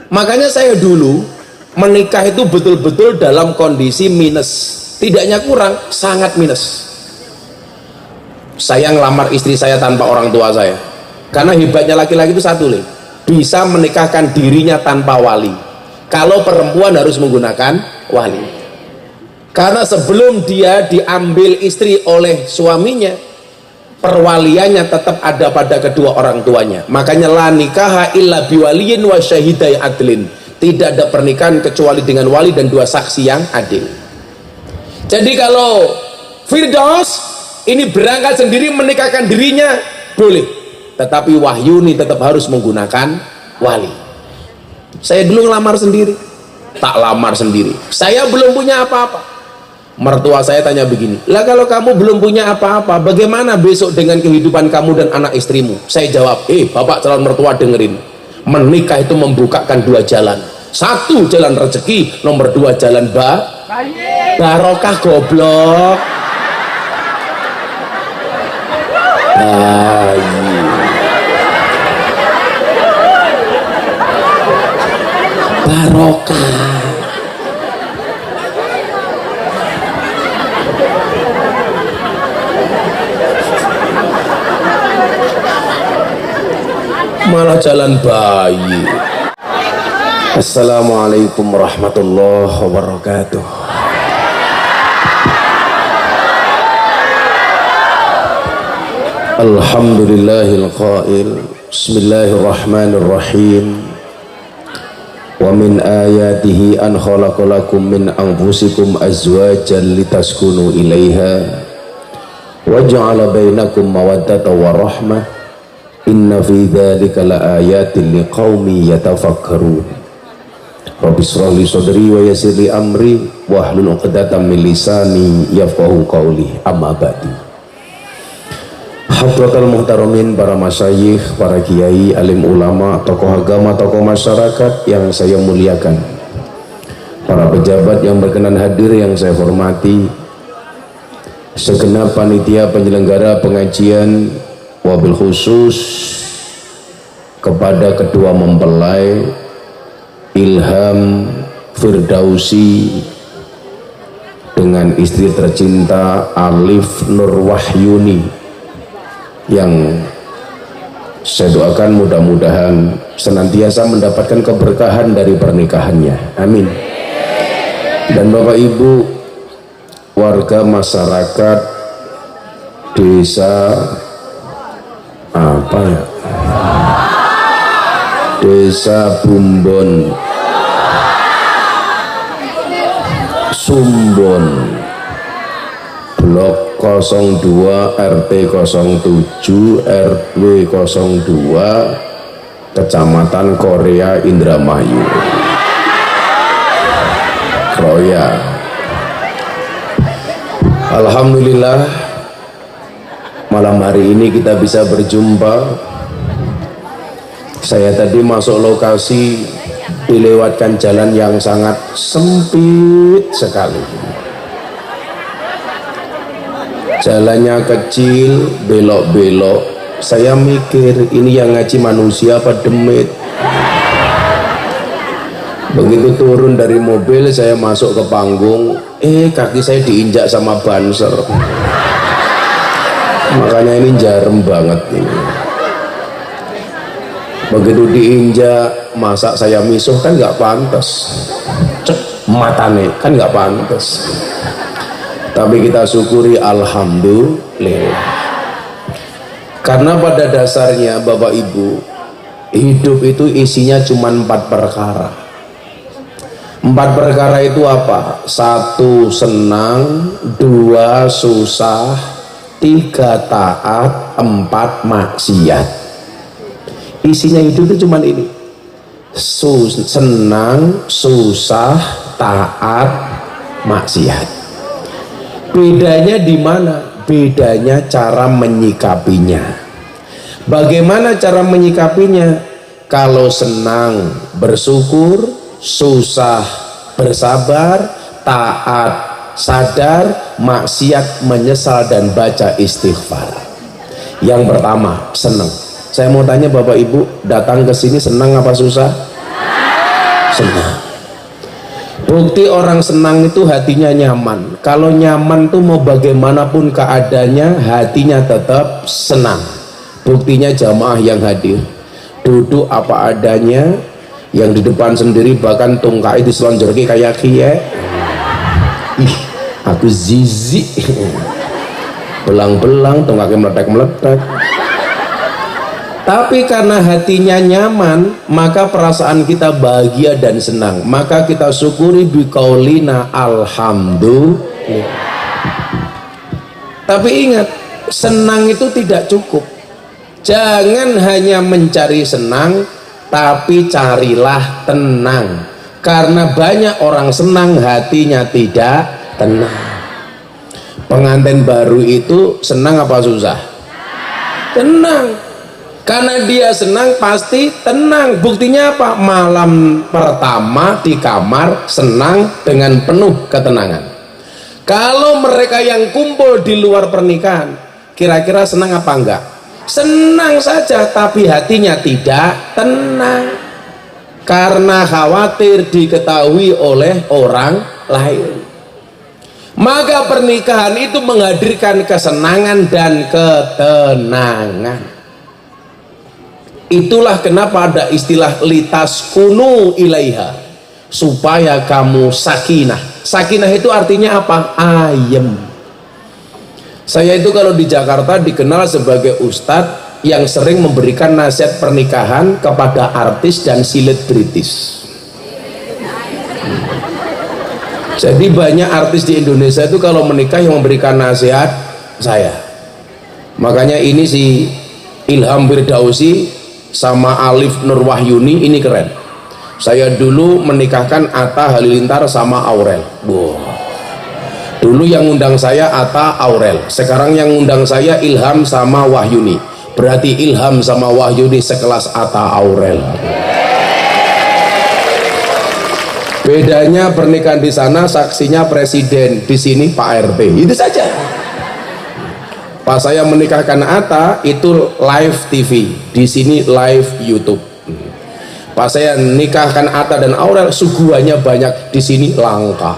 Makanya saya dulu menikah itu betul-betul dalam kondisi minus, tidaknya kurang, sangat minus. Saya ngelamar istri saya tanpa orang tua saya, karena hebatnya laki-laki itu satu, bisa menikahkan dirinya tanpa wali. Kalau perempuan harus menggunakan wali, karena sebelum dia diambil istri oleh suaminya, perwaliannya tetap ada pada kedua orang tuanya. Makanya la nikaha illa biwaliyin wa syahidai adlin, tidak ada pernikahan kecuali dengan wali dan dua saksi yang adil. Jadi kalau Firdaus ini berangkat sendiri menikahkan dirinya boleh, tetapi Wahyuni tetap harus menggunakan wali. Saya dulu ngelamar sendiri, tak lamar sendiri, saya belum punya apa-apa. Mertua saya tanya begini, lah kalau kamu belum punya apa-apa, bagaimana besok dengan kehidupan kamu dan anak istrimu? Saya jawab, bapak calon mertua dengerin, menikah itu membukakan dua jalan. Satu jalan rezeki, nomor dua jalan barokah goblok. Barokah. Malah jalan bayi. Assalamualaikum warahmatullahi wabarakatuh. Alhamdulillahil qail bismillahirrahmanirrahim. Wa min ayatihi an khalaqalakum min anfusikum azwajan litaskunu ilaiha wa ja'ala bainakum mawaddatan wa rahmah. Inna fi dzalika laayatin liqaumi yatafakkarun. Rabbi shrah li sadri wa yassir li amri wahlul 'uqdatam min lisani yafqahu qawli. Amma ba'du. Hadratul muhtaramin, para masyayikh, para kiai, alim ulama, tokoh agama, tokoh masyarakat yang saya muliakan, para pejabat yang berkenan hadir yang saya hormati, segenap panitia penyelenggara pengajian, wabil khusus kepada kedua mempelai Ilham Firdausi dengan istri tercinta Alif Nur Wahyuni, yang saya doakan mudah-mudahan senantiasa mendapatkan keberkahan dari pernikahannya, amin. Dan Bapak Ibu, warga masyarakat desa Desa Bumbon Sumbon Blok 02 RT 07 RW 02 Kecamatan Korea Indramayu Kroya. Alhamdulillah, malam hari ini kita bisa berjumpa. Saya tadi masuk lokasi dilewatkan jalan yang sangat sempit sekali. Jalannya kecil, belok-belok. Saya mikir, ini yang ngaji manusia apa demit? Begitu turun dari mobil, saya masuk ke panggung, kaki saya diinjak sama banser. Makanya ini jarem banget ini. Begitu diinjak, masa saya misuh kan nggak pantas, cek matane kan nggak pantas. Tapi kita syukuri, alhamdulillah, karena pada dasarnya Bapak Ibu, hidup itu isinya cuma 4 perkara. 4 perkara itu apa? 1 senang, 2 susah, 3 taat, 4 maksiat. Isinya hidup itu cuma ini, senang, susah, taat, maksiat. Bedanya di mana? Bedanya cara menyikapinya. Bagaimana cara menyikapinya? Kalau senang bersyukur, susah bersabar, taat sadar, maksiat menyesal dan baca istighfar. Yang pertama, senang. Saya mau tanya Bapak Ibu, datang ke sini senang apa susah? senang. Bukti orang senang itu hatinya nyaman. Kalau nyaman tuh mau bagaimanapun keadaannya, hatinya tetap senang. Buktinya jamaah yang hadir duduk apa adanya, yang di depan sendiri bahkan tungkai diselonjorki kayak kie. Ih, aku zizi. Belang-belang tungkaknya meledak-meledak. Tapi karena hatinya nyaman, maka perasaan kita bahagia dan senang. Maka kita syukuri biqaulina alhamdulillah. Tapi ingat, senang itu tidak cukup. Jangan hanya mencari senang, tapi carilah tenang. Karena banyak orang senang hatinya tidak tenang. Pengantin baru itu senang apa susah? Tenang. Karena dia senang pasti tenang. Buktinya apa? Malam pertama di kamar senang dengan penuh ketenangan. Kalau mereka yang kumpul di luar pernikahan, kira-kira senang apa enggak? Senang saja, tapi hatinya tidak tenang. Karena khawatir diketahui oleh orang lain. Maka pernikahan itu menghadirkan kesenangan dan ketenangan. Itulah kenapa ada istilah litas kunu ilaiha, supaya kamu sakinah. Sakinah itu artinya apa? Ayem. Saya itu kalau di Jakarta dikenal sebagai ustadz yang sering memberikan nasihat pernikahan kepada artis dan selebritis. Jadi banyak artis di Indonesia itu kalau menikah yang memberikan nasihat saya. Makanya ini si Ilham Firdausi sama Alif Nurwahyuni ini keren. Saya dulu menikahkan Atta Halilintar sama Aurel. Wow. Dulu yang undang saya Atta Aurel, sekarang yang undang saya Ilham sama Wahyuni. Berarti Ilham sama Wahyuni sekelas Atta Aurel. Bedanya pernikahan di sana saksinya presiden, di sini Pak RT. Itu saja. Pas saya menikahkan Atta itu live TV, di sini live YouTube. Pas saya nikahkan Atta dan Aurel, suguhannya banyak, di sini langka.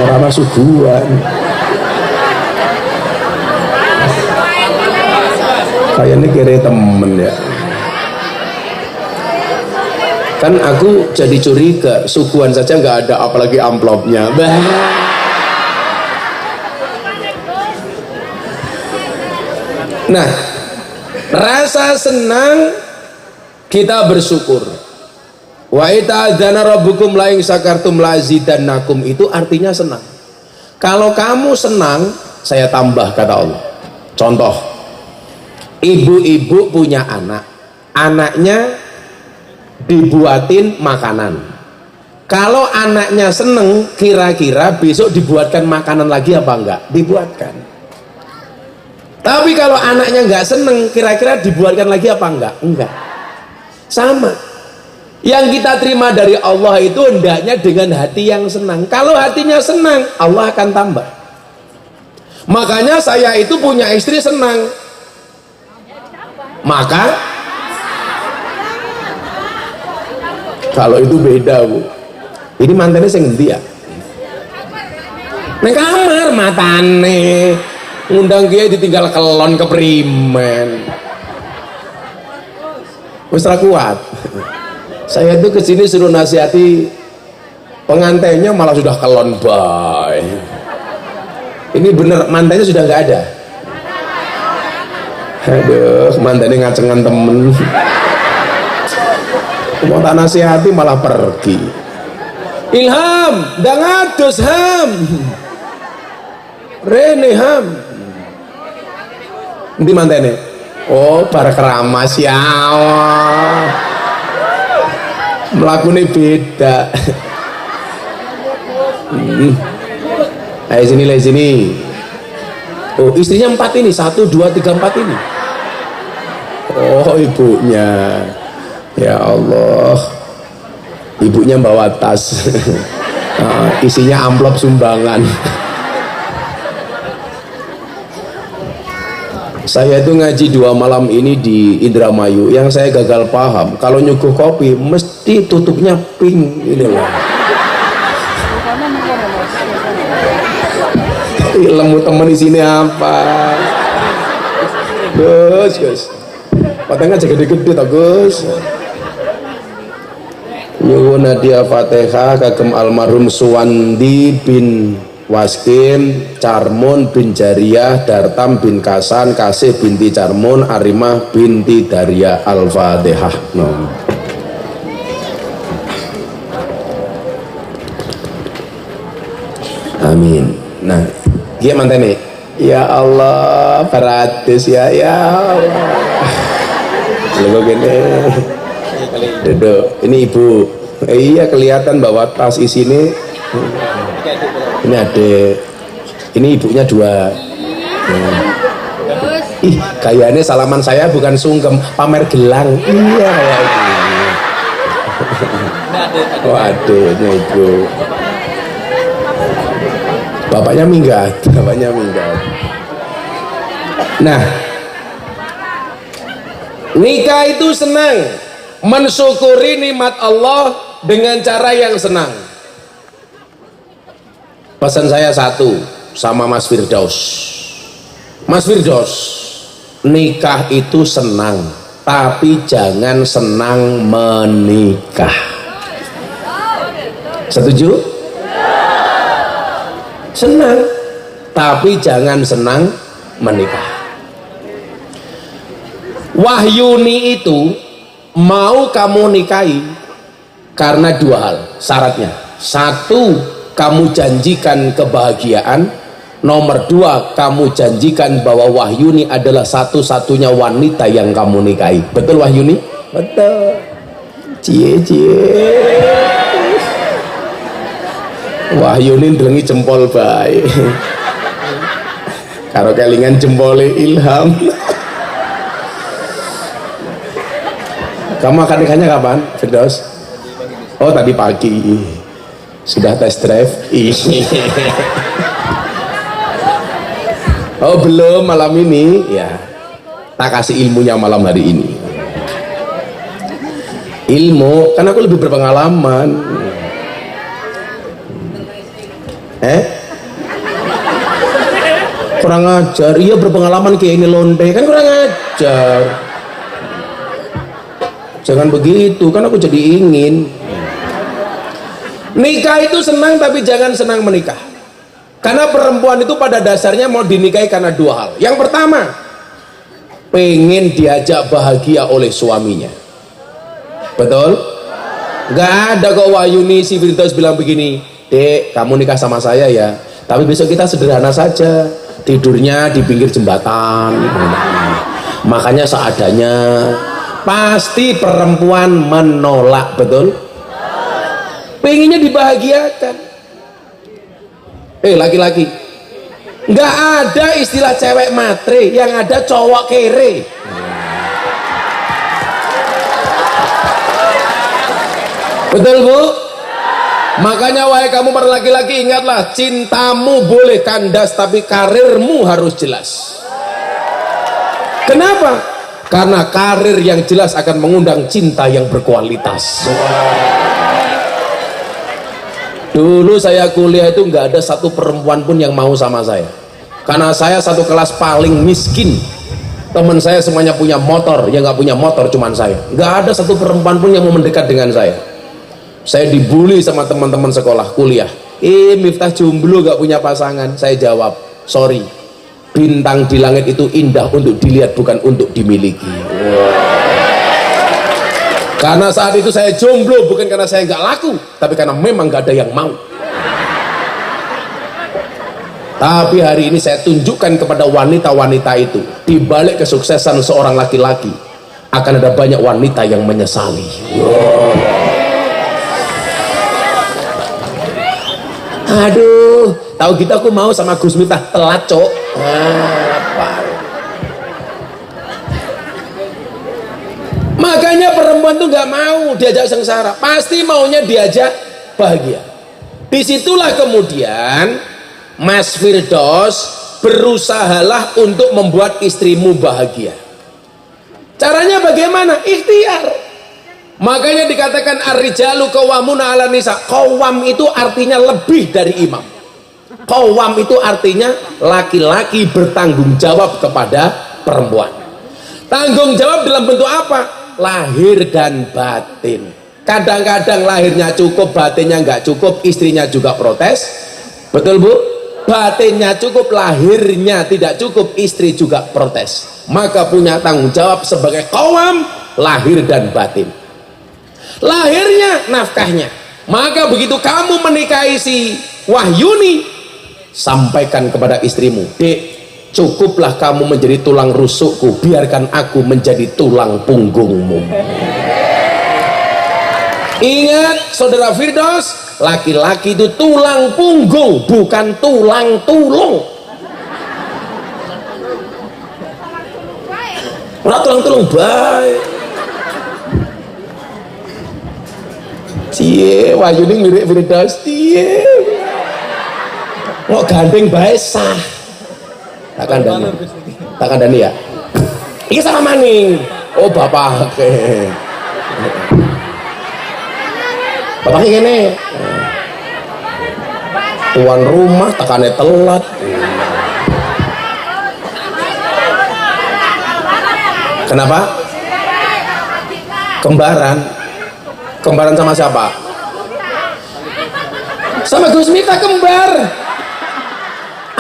Orang suguhan. Kayak ini kira temen ya. Kan aku jadi curiga, suguhan saja nggak ada, apalagi amplopnya. Nah, rasa senang kita bersyukur. Wa ita'adzana rabbukum la in syakartum la azidannakum, itu artinya senang. Kalau kamu senang, saya tambah, kata Allah. Contoh, ibu-ibu punya anak, anaknya dibuatin makanan. Kalau anaknya seneng, kira-kira besok dibuatkan makanan lagi apa enggak? Dibuatkan. Tapi kalau anaknya enggak seneng, kira-kira dibuatkan lagi apa enggak? Enggak. Sama. Yang kita terima dari Allah itu hendaknya dengan hati yang senang. Kalau hatinya senang, Allah akan tambah. Makanya saya itu punya istri senang, maka kalau itu beda, Bu. Ini mantannya sing ngendi ya? Nang kamar matane. Ngundang kiai ditinggal kelon keprimen. Wis ra kuat. Saya tuh kesini suruh nasihati pengantinnya malah sudah kelon bae. Ini bener mantannya sudah nggak ada. Aduh, mantannya ngacengan temen. Mau tak nasihati malah pergi. Ilham, dah ngadus Ham. Rene Ham. Di mantene. Oh, para keramas ya. Melakukannya beda. Ayo sini, sini. Oh, istrinya 4 ini, 1, 2, 3, 4 ini. Oh, ibunya. Ya Allah, ibunya bawa tas. Isinya amplop sumbangan. Saya itu ngaji 2 malam ini di Indramayu, yang saya gagal paham kalau nyuguh kopi mesti tutupnya pink ini loh. Ilmu temen di sini apa? Gus. Patengnya aja gede-gede toh Gus. Nyuwun hadiah Fatihah kagem almarhum Suwandi bin Waskim, Carmun bin Jariyah, Dartam bin Kasan, Kasih binti Carmun, Arimah binti Daria. Al-Fatihah. Amin. Nah, gimana nih? Ya Allah, beratus ya Allah. Lalu gini, duduk. Ini ibu. Iya kelihatan bahwa tas isinya. Ini adik. Ini ibunya 2. Ih, gayanya salaman saya bukan sungkem, pamer gelang. Iya kayak gini. Oh adiknya ibu. Bapaknya minggat. Nah, nikah itu senang, mensyukuri nikmat Allah dengan cara yang senang. Pesan saya satu sama Mas Firdaus. Mas Firdaus, nikah itu senang, tapi jangan senang menikah. Setuju? Senang, tapi jangan senang menikah. Wahyuni itu mau kamu nikahi karena 2 hal syaratnya. 1, kamu janjikan kebahagiaan. Nomor 2, kamu janjikan bahwa Wahyuni adalah satu-satunya wanita yang kamu nikahi. Betul Wahyuni? Betul. Cie. Wahyuni ndelengi jempol bae. Karo kelingan jempole Ilham. Kamu akan nikahnya kapan, Firdaus? Oh tadi pagi. Sudah test drive? Oh belum, malam ini ya. Tak kasih ilmunya malam hari ini. Ilmu, kan aku lebih berpengalaman. Kurang ajar. Iya berpengalaman kayak ini lonte, kan kurang ajar. Jangan begitu, kan aku jadi ingin. Nikah itu senang, tapi jangan senang menikah. Karena perempuan itu pada dasarnya mau dinikahi karena 2 hal. Yang pertama, pengen diajak bahagia oleh suaminya. Betul? Gak ada kok Wahyuni si Firdaus bilang begini, Dek kamu nikah sama saya ya, tapi besok kita sederhana saja, tidurnya di pinggir jembatan, makanya seadanya. Pasti perempuan menolak. Betul? Pengennya dibahagiakan. Laki-laki nggak ada istilah cewek matre, yang ada cowok kere. Betul Bu? Makanya wahai kamu para laki-laki, ingatlah, cintamu boleh kandas tapi karirmu harus jelas. Kenapa? Karena karir yang jelas akan mengundang cinta yang berkualitas. Dulu saya kuliah itu nggak ada satu perempuan pun yang mau sama saya, karena saya satu kelas paling miskin. Teman saya semuanya punya motor, yang nggak punya motor cuman saya. Nggak ada satu perempuan pun yang mau mendekat dengan saya. Saya dibully sama teman-teman sekolah kuliah. Miftah jomblo gak punya pasangan. Saya jawab, sorry, bintang di langit itu indah untuk dilihat, bukan untuk dimiliki. Karena saat itu saya jomblo bukan karena saya nggak laku, tapi karena memang nggak ada yang mau. Tapi hari ini saya tunjukkan kepada wanita-wanita itu, di balik kesuksesan seorang laki-laki akan ada banyak wanita yang menyesali. Aduh, tahu gitu aku mau sama Gus Miftah, telat cok. Makanya perempuan tuh nggak mau diajak sengsara, pasti maunya diajak bahagia. Disitulah kemudian Mas Firdaus berusahalah untuk membuat istrimu bahagia. Caranya bagaimana? Ikhtiar. Makanya dikatakan ar-rijalu qawwamuna 'alan nisa. Qawwam itu artinya lebih dari imam. Qawwam itu artinya laki-laki bertanggung jawab kepada perempuan. Tanggung jawab dalam bentuk apa? Lahir dan batin. Kadang-kadang lahirnya cukup, batinnya nggak cukup, istrinya juga protes. Betul bu? Batinnya cukup, lahirnya tidak cukup, istri juga protes. Maka punya tanggung jawab sebagai qawwam, lahir dan batin. Lahirnya nafkahnya. Maka begitu kamu menikahi si Wahyuni, sampaikan kepada istrimu, dek, cukuplah kamu menjadi tulang rusukku, biarkan aku menjadi tulang punggungmu. Ingat saudara Firdaus, laki-laki itu tulang punggung, bukan tulang tulung. Ora tulang tulung baik. Cie, Wahyuni mirip Firdaus, cie. Mau gandeng bae sah. Tak kandani ya. Iki sama maning. Oh bapak. Bapak ini tuan rumah tekannya telat. Kenapa? Kembaran sama siapa? Sama Gus Miftah kembar.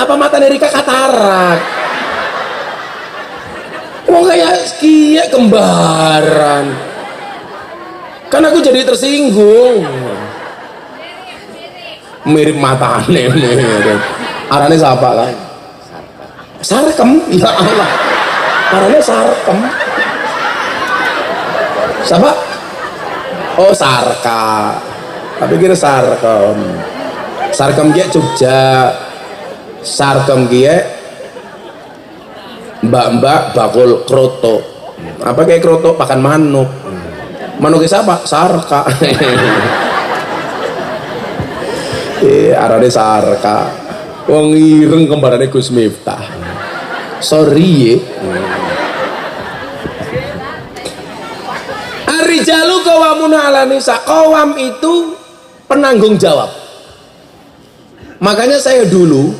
Apa mata Nerika katarak? Wong kayak kia kembaran. Kan aku jadi tersinggung. Mirip matane, mirip. Arane siapa kan? Sarkem, ya Allah. Arane Sarkem. Siapa? Oh Sarka. Tapi kira Sarkem. Sarkem dia Jogja. Sarkem dia mbak-mbak bakul kroto. Apa kayak kroto pakan manuk. Manuk siapa? Sarka. Arane Sarka. Wong ireng kembarane Gus Miftah. Sorry. Ar-rijalu qawwamuna 'alan nisa. Qawwam itu penanggung jawab. Makanya saya dulu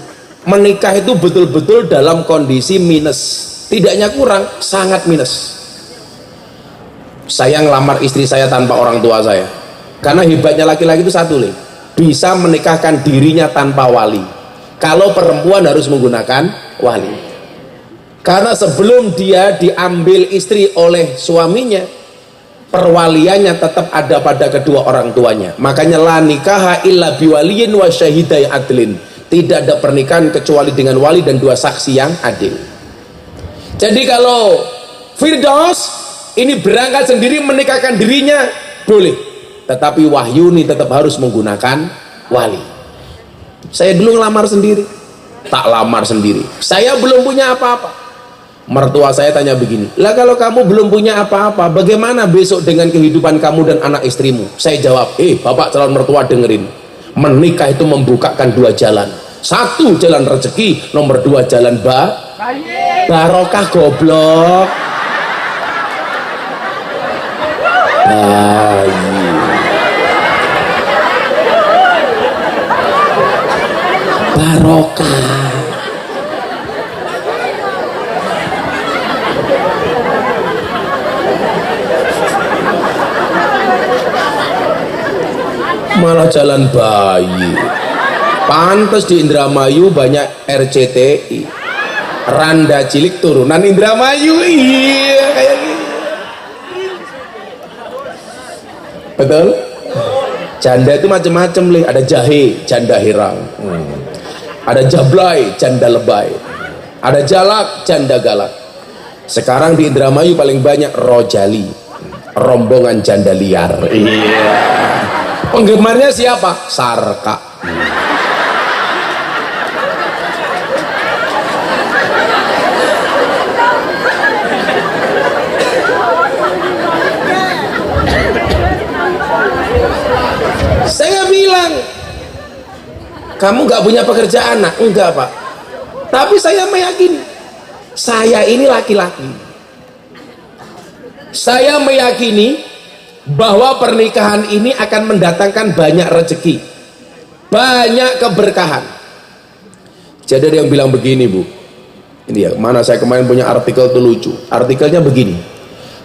menikah itu betul-betul dalam kondisi minus. Tidaknya kurang, sangat minus. Saya ngelamar istri saya tanpa orang tua saya. Karena hebatnya laki-laki itu satu, bisa menikahkan dirinya tanpa wali. Kalau perempuan harus menggunakan wali. Karena sebelum dia diambil istri oleh suaminya, perwaliannya tetap ada pada kedua orang tuanya. Makanya la nikaha illa biwaliyin wa syahidai adlin. Tidak ada pernikahan kecuali dengan wali dan dua saksi yang adil. Jadi kalau Firdaus ini berangkat sendiri menikahkan dirinya boleh, tetapi Wahyuni tetap harus menggunakan wali. Saya dulu ngelamar sendiri, tak lamar sendiri, saya belum punya apa-apa. Mertua saya tanya begini, lah kalau kamu belum punya apa-apa, bagaimana besok dengan kehidupan kamu dan anak istrimu? Saya jawab, bapak calon mertua dengerin, menikah itu membukakan dua jalan. Satu jalan rezeki, nomor dua jalan barokah goblok. Barokah. Malah jalan bayi. Pantes di Indramayu banyak RCTI. Randa cilik turunan Indramayu. Iya kayak gitu. Betul? Janda itu macam-macam, ada jahe, janda hirang. Ada jablay, janda lebay. Ada jalak, janda galak. Sekarang di Indramayu paling banyak rojali, rombongan janda liar. Iya. Penggemarnya siapa? Sarka. Saya bilang, kamu nggak punya pekerjaan? Nah, enggak pak, Tapi saya meyakini, saya ini laki-laki, saya meyakini bahwa pernikahan ini akan mendatangkan banyak rezeki, banyak keberkahan. Jadi ada yang bilang begini, Bu, ini ya, mana saya kemarin punya artikel tuh lucu. Artikelnya begini,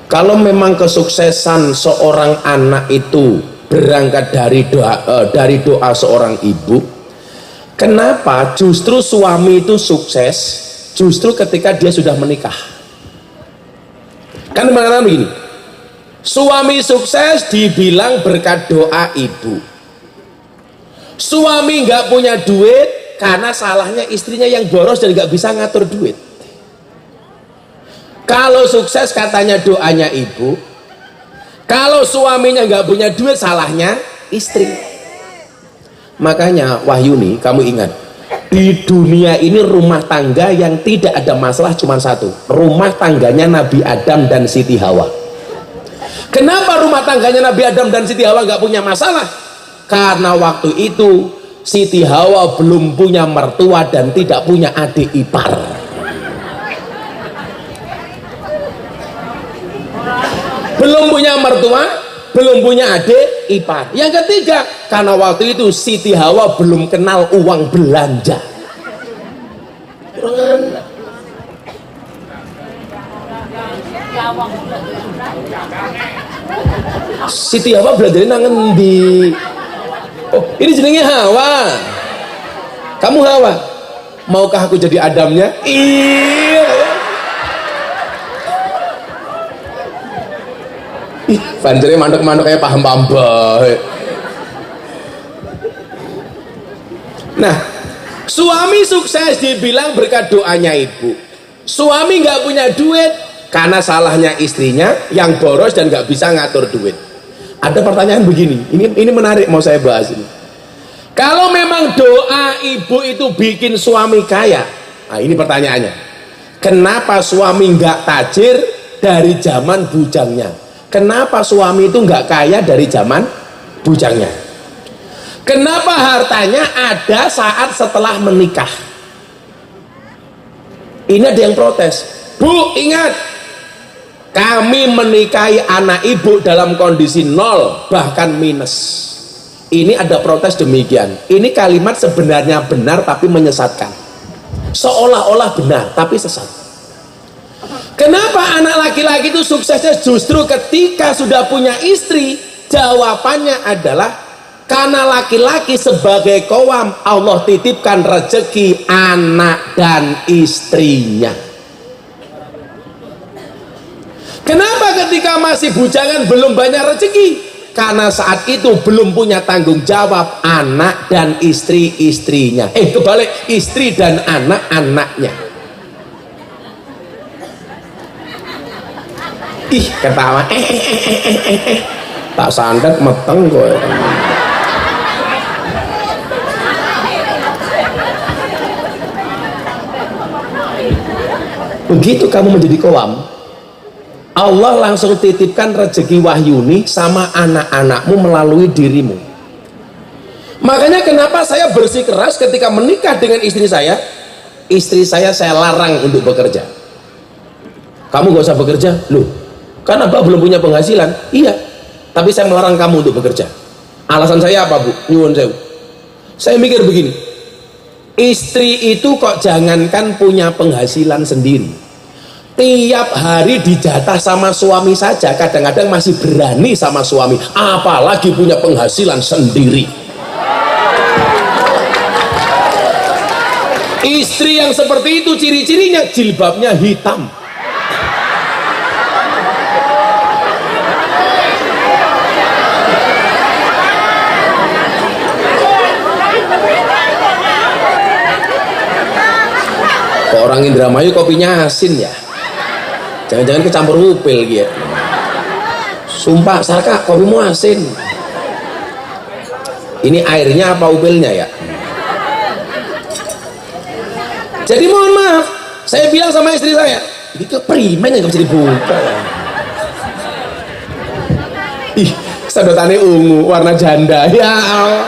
kalau memang kesuksesan seorang anak itu berangkat dari doa seorang ibu, kenapa justru suami itu sukses justru ketika dia sudah menikah? Kan mengatakan begini, suami sukses dibilang berkat doa ibu, suami nggak punya duit karena salahnya istrinya yang boros dan nggak bisa ngatur duit. Kalau sukses katanya doanya ibu, kalau suaminya nggak punya duit salahnya istri. Makanya Wahyuni, kamu ingat, di dunia ini rumah tangga yang tidak ada masalah cuma satu, rumah tangganya Nabi Adam dan Siti Hawa. Kenapa rumah tangganya Nabi Adam dan Siti Hawa nggak punya masalah? Karena waktu itu Siti Hawa belum punya mertua dan tidak punya adik ipar. Belum punya mertua, belum punya adik ipar. Yang ketiga, karena waktu itu Siti Hawa belum kenal uang belanja. Siti Hawa belanjanya nang ngendi? Oh, ini jenenge Hawa. Kamu Hawa, maukah aku jadi Adamnya? Iya. Ih, banjirnya mandek-mandek kayak paham-paham baik. Nah, suami sukses dibilang berkat doanya ibu. Suami nggak punya duit karena salahnya istrinya yang boros dan nggak bisa ngatur duit. Ada pertanyaan begini, ini menarik, mau saya bahas ini. Kalau memang doa ibu itu bikin suami kaya, nah ini pertanyaannya, kenapa suami nggak tajir dari zaman bujangnya? Kenapa suami itu nggak kaya dari zaman bujangnya? Kenapa hartanya ada saat setelah menikah? Ini ada yang protes. Bu, ingat, kami menikahi anak ibu dalam kondisi nol bahkan minus. Ini ada protes demikian. Ini kalimat sebenarnya benar tapi menyesatkan, seolah-olah benar tapi sesat. Kenapa anak laki-laki itu suksesnya justru ketika sudah punya istri? Jawabannya adalah karena laki-laki sebagai qawam, Allah titipkan rezeki anak dan istrinya. Kenapa ketika masih bujangan belum banyak rezeki? Karena saat itu belum punya tanggung jawab anak dan istri-istrinya. Kebalik, istri dan anak-anaknya. Ih, ketawa. Tak sandat meteng kok. Begitu kamu menjadi qawam, Allah langsung titipkan rezeki Wahyuni sama anak-anakmu melalui dirimu. Makanya kenapa saya bersikeras ketika menikah dengan istri saya saya larang untuk bekerja. Kamu gak usah bekerja. Loh, kan Abah belum punya penghasilan. Iya, tapi saya melarang kamu untuk bekerja. Alasan saya apa, Bu? Nyuwun sewu. Saya mikir begini, istri itu kok jangankan punya penghasilan sendiri, tiap hari dijatah sama suami saja kadang-kadang masih berani sama suami, apalagi punya penghasilan sendiri. Istri yang seperti itu ciri-cirinya jilbabnya hitam, kok orang Indramayu kopinya asin ya, jangan-jangan kecampur upil gitu. Sumpah Sarka, kopimu asin. Ini airnya apa upilnya ya? Jadi mohon maaf, saya bilang sama istri saya, ini keperimen yang bisa dibuka ya. Ih, sedotannya ungu warna janda ya Allah.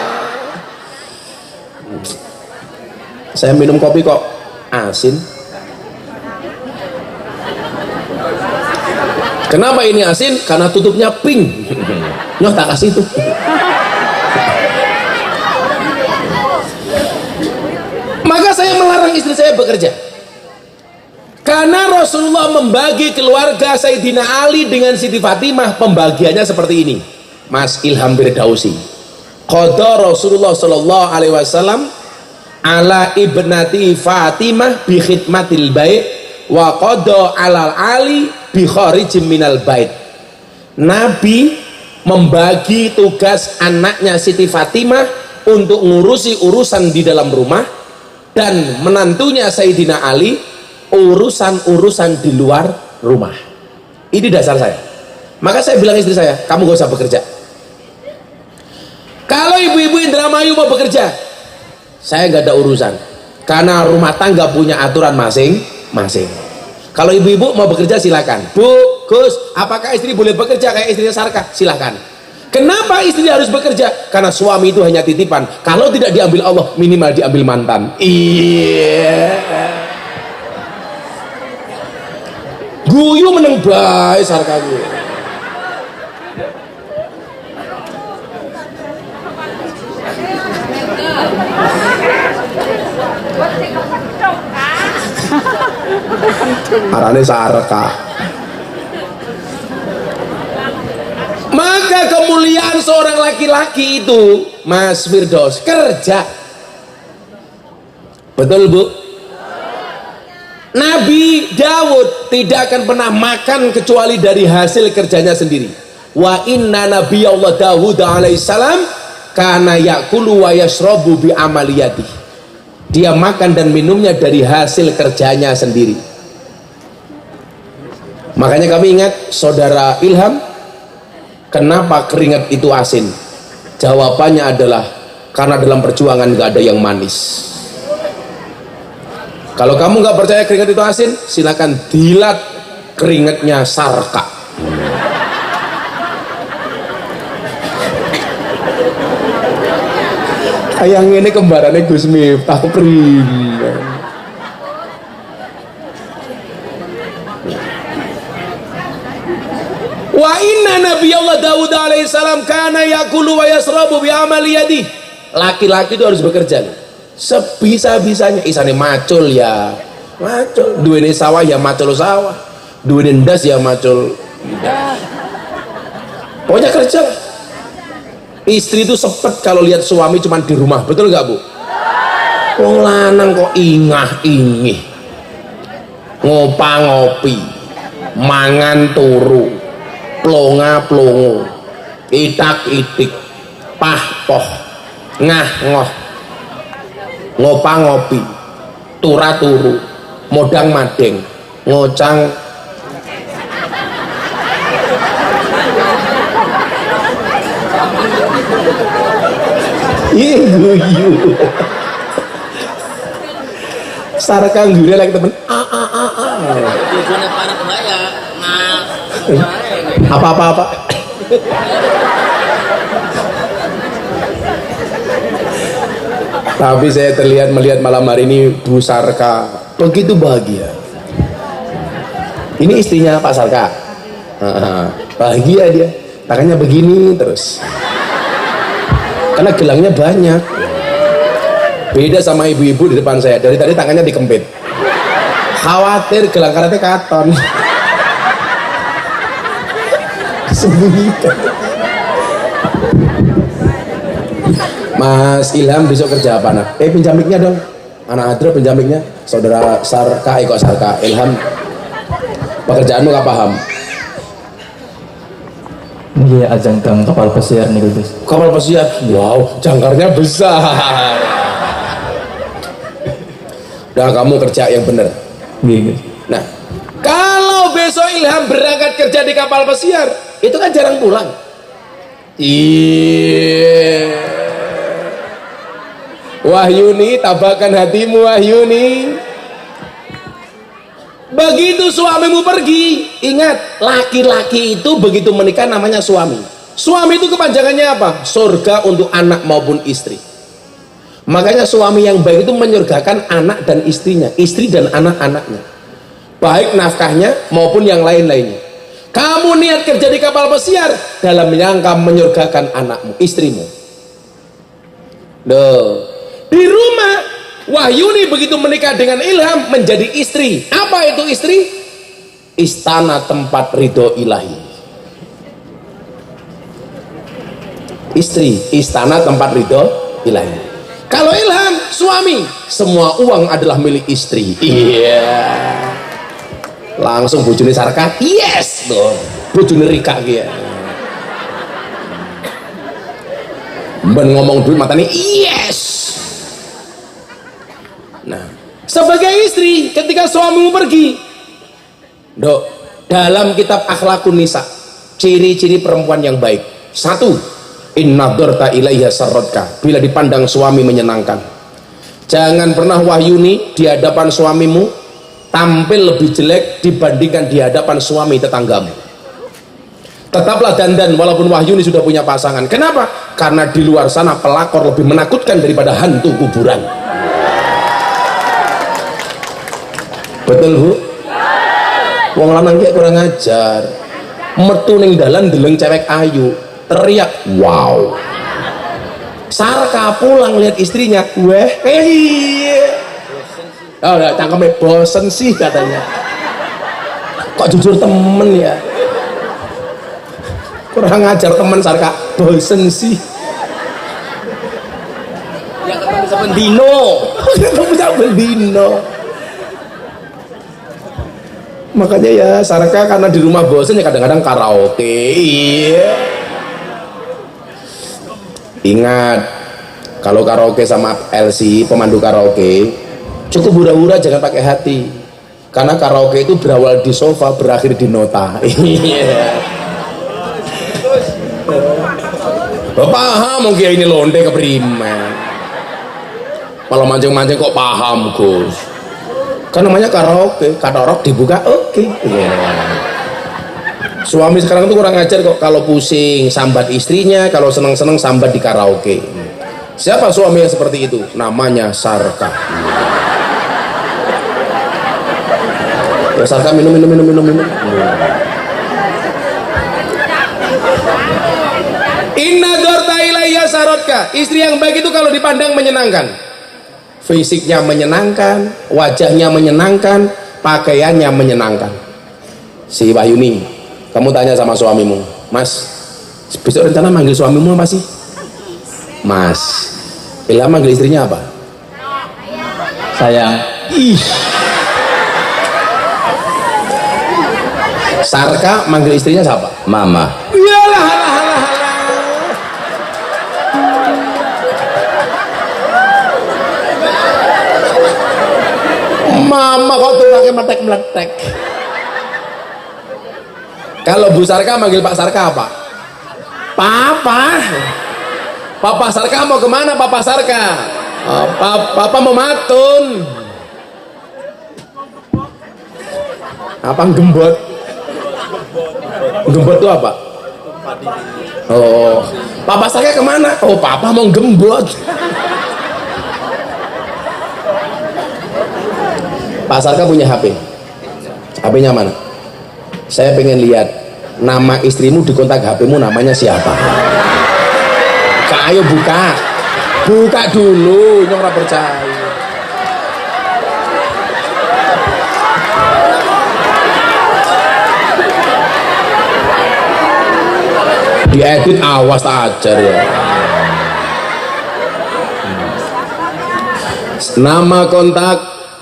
Saya minum kopi kok asin. Kenapa ini asin? Karena tutupnya pink. Nyoh tak kasih itu. Maka saya melarang istri saya bekerja. Karena Rasulullah membagi keluarga Sayyidina Ali dengan Siti Fatimah, pembagiannya seperti ini. Mas Ilham Firdausi. Qadha Rasulullah sallallahu alaihi wasallam ala ibnati Fatimah bi khidmatil bait wa qadha alal Ali bi kharijim minal bait. Nabi membagi tugas anaknya Siti Fatimah untuk ngurusi urusan di dalam rumah, dan menantunya Sayyidina Ali urusan-urusan di luar rumah. Ini dasar saya. Maka saya bilang istri saya, kamu gak usah bekerja. Kalau ibu-ibu Indramayu mau bekerja, saya gak ada urusan, karena rumah tangga punya aturan masing-masing. Kalau ibu-ibu mau bekerja silakan. Bu, Gus, apakah istri boleh bekerja kayak istrinya Sarka? Silakan. Kenapa istri harus bekerja? Karena suami itu hanya titipan. Kalau tidak diambil Allah, minimal diambil mantan. Iya. Guyu meneng bae Sarka gue. Arane Sarka. Maka kemuliaan seorang laki-laki itu, Mas Firdaus, kerja. Betul Bu? Nabi Daud tidak akan pernah makan kecuali dari hasil kerjanya sendiri. Wa inna nabiyallah Dawud alaihissalam kana yakulu wa yashrabu bi amaliyati. Dia makan dan minumnya dari hasil kerjanya sendiri. Makanya kami ingat saudara Ilham, kenapa keringat itu asin? Jawabannya adalah karena dalam perjuangan gak ada yang manis. Kalau kamu nggak percaya keringat itu asin, silakan dilat keringatnya Sarka. Ayang ini kembarannya Gus Miftah kering. Wa inna nabiyallah Dawud alaihissalam kana yakulu wa yasrabu bi amali yadi. Laki-laki itu harus bekerja sebisa-bisanya. Isane macul ya macul, duwene sawah ya macul sawah, duwene ndas ya macul ndas. Pokoknya kerja. Istri itu sepet kalau lihat suami cuma di rumah, betul nggak Bu? Wong lanang kok ingah-ingih, ngopa-ngopi, mangan turu, plonga-plongo, itak-itik, pah-poh, ngah-ngoh, ngopa-ngopi, tura-turu, modang-madeng, ngocang. Guyu. Sarka nggure lagi temen. Apa-apa. Tapi saya melihat malam hari ini Bu Sarka begitu bahagia. Ini istrinya Pak Sarka. Bahagia dia, tangannya begini terus. Karena gelangnya banyak. Beda sama ibu-ibu di depan saya, dari tadi tangannya dikempit. Khawatir gelang karetnya katon. Sembunyikan. Mas Ilham besok kerja apa nak? Pinjam mic-nya dong. Anak Adro pinjam mic-nya. Saudara Sarka, kok Sarka. Ilham, pekerjaanmu gak paham. Iya, jangkang kapal pesiar nih Gus. Kapal pesiar, wow, jangkarnya besar. Udah kamu kerja yang bener. Iya. Nah, kalau besok Ilham berangkat kerja di kapal pesiar, itu kan jarang pulang. Iya. Wahyuni, tabahkan hatimu Wahyuni. Begitu suamimu pergi, ingat, laki-laki itu begitu menikah namanya suami. Suami itu kepanjangannya apa? Surga untuk anak maupun istri. Makanya suami yang baik itu menyurgakan anak dan istrinya, istri dan anak-anaknya, baik nafkahnya maupun yang lain-lainnya. Kamu niat kerja di kapal pesiar dalam rangka menyurgakan anakmu, istrimu. Di rumah Wahyuni begitu menikah dengan Ilham menjadi istri. Apa itu istri? Istana tempat ridho ilahi. Istri, istana tempat ridho ilahi. Kalau Ilham, suami, semua uang adalah milik istri. Iya. Langsung bojone Sarka, yes, tuh. Bojone Rika gitu. Ben ngomong duit matanya, yes. Nah, sebagai istri, ketika suamimu pergi, Dok, dalam kitab Akhlakun Nisa, ciri-ciri perempuan yang baik. 1. Inna dorta ilaiha sarrotka, bila dipandang suami menyenangkan. Jangan pernah Wahyuni di hadapan suamimu tampil lebih jelek dibandingkan di hadapan suami tetanggamu. Tetaplah dandan walaupun Wahyuni sudah punya pasangan. Kenapa? Karena di luar sana pelakor lebih menakutkan daripada hantu kuburan. Betul Bu? Wong lanang ki kurang ajar, metu ning dalan deleng cewek ayu teriak wow. Sarka pulang lihat istrinya, weh oh ya cangkemnya bosen sih katanya. Kok jujur temen ya, kurang ajar temen Sarka, bosen sih ya ketemu sama Dino. Ketemu sama Dino. Makanya ya Sarka karena di rumah bosen ya kadang-kadang karaoke. Iya. Ingat, kalau karaoke sama LC, pemandu karaoke, cukup hura-hura, jangan pakai hati. Karena karaoke itu berawal di sofa, berakhir di nota. Iya. Paham mungkin ini londe keprimen. Kalau mancing-mancing kok paham Gus? Kan namanya karaoke, kata rock dibuka oke. Yeah. Suami sekarang tuh kurang ajar kok, kalau pusing sambat istrinya, kalau seneng-seneng sambat di karaoke. Siapa suami yang seperti itu? Namanya Sarka. Ya Sarka minum. Inna dorta ilayya sarotka. Istri yang baik itu kalau dipandang menyenangkan, fisiknya menyenangkan, wajahnya menyenangkan, pakaiannya menyenangkan. Si Wahyuni, kamu tanya sama suamimu, Mas, besok rencana manggil suamimu apa sih? Mas. Ilham manggil istrinya apa? Sayang. Ih. Sarka manggil istrinya siapa? Mama. Iyalah, Mama kok tuh pakai meletek-meletek. Kalau Bu Sarka manggil Pak Sarka apa? Papa. Papa Sarka mau kemana Papa Sarka? Papa mau matun. Apa gembot? Gembot itu apa? Oh, Papa Sarka kemana? Oh, Papa mau gembot. Pak Sarka punya HP. HP-nya mana? Saya pengen lihat nama istrimu di kontak HP-mu namanya siapa. Ayo buka dulu, nyong ora percaya. Diedit awas tak ajar ya. Nama kontak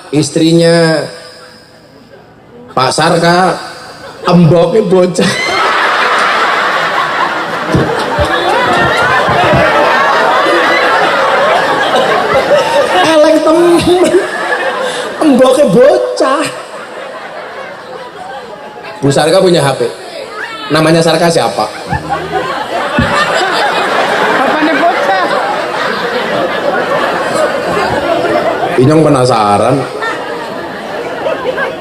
istrinya Pak Sarka, emboknya bocah. Eleng temen, emboknya bocah. Bu Sarka punya HP, namanya Sarka siapa? Apanya bocah? Inyong penasaran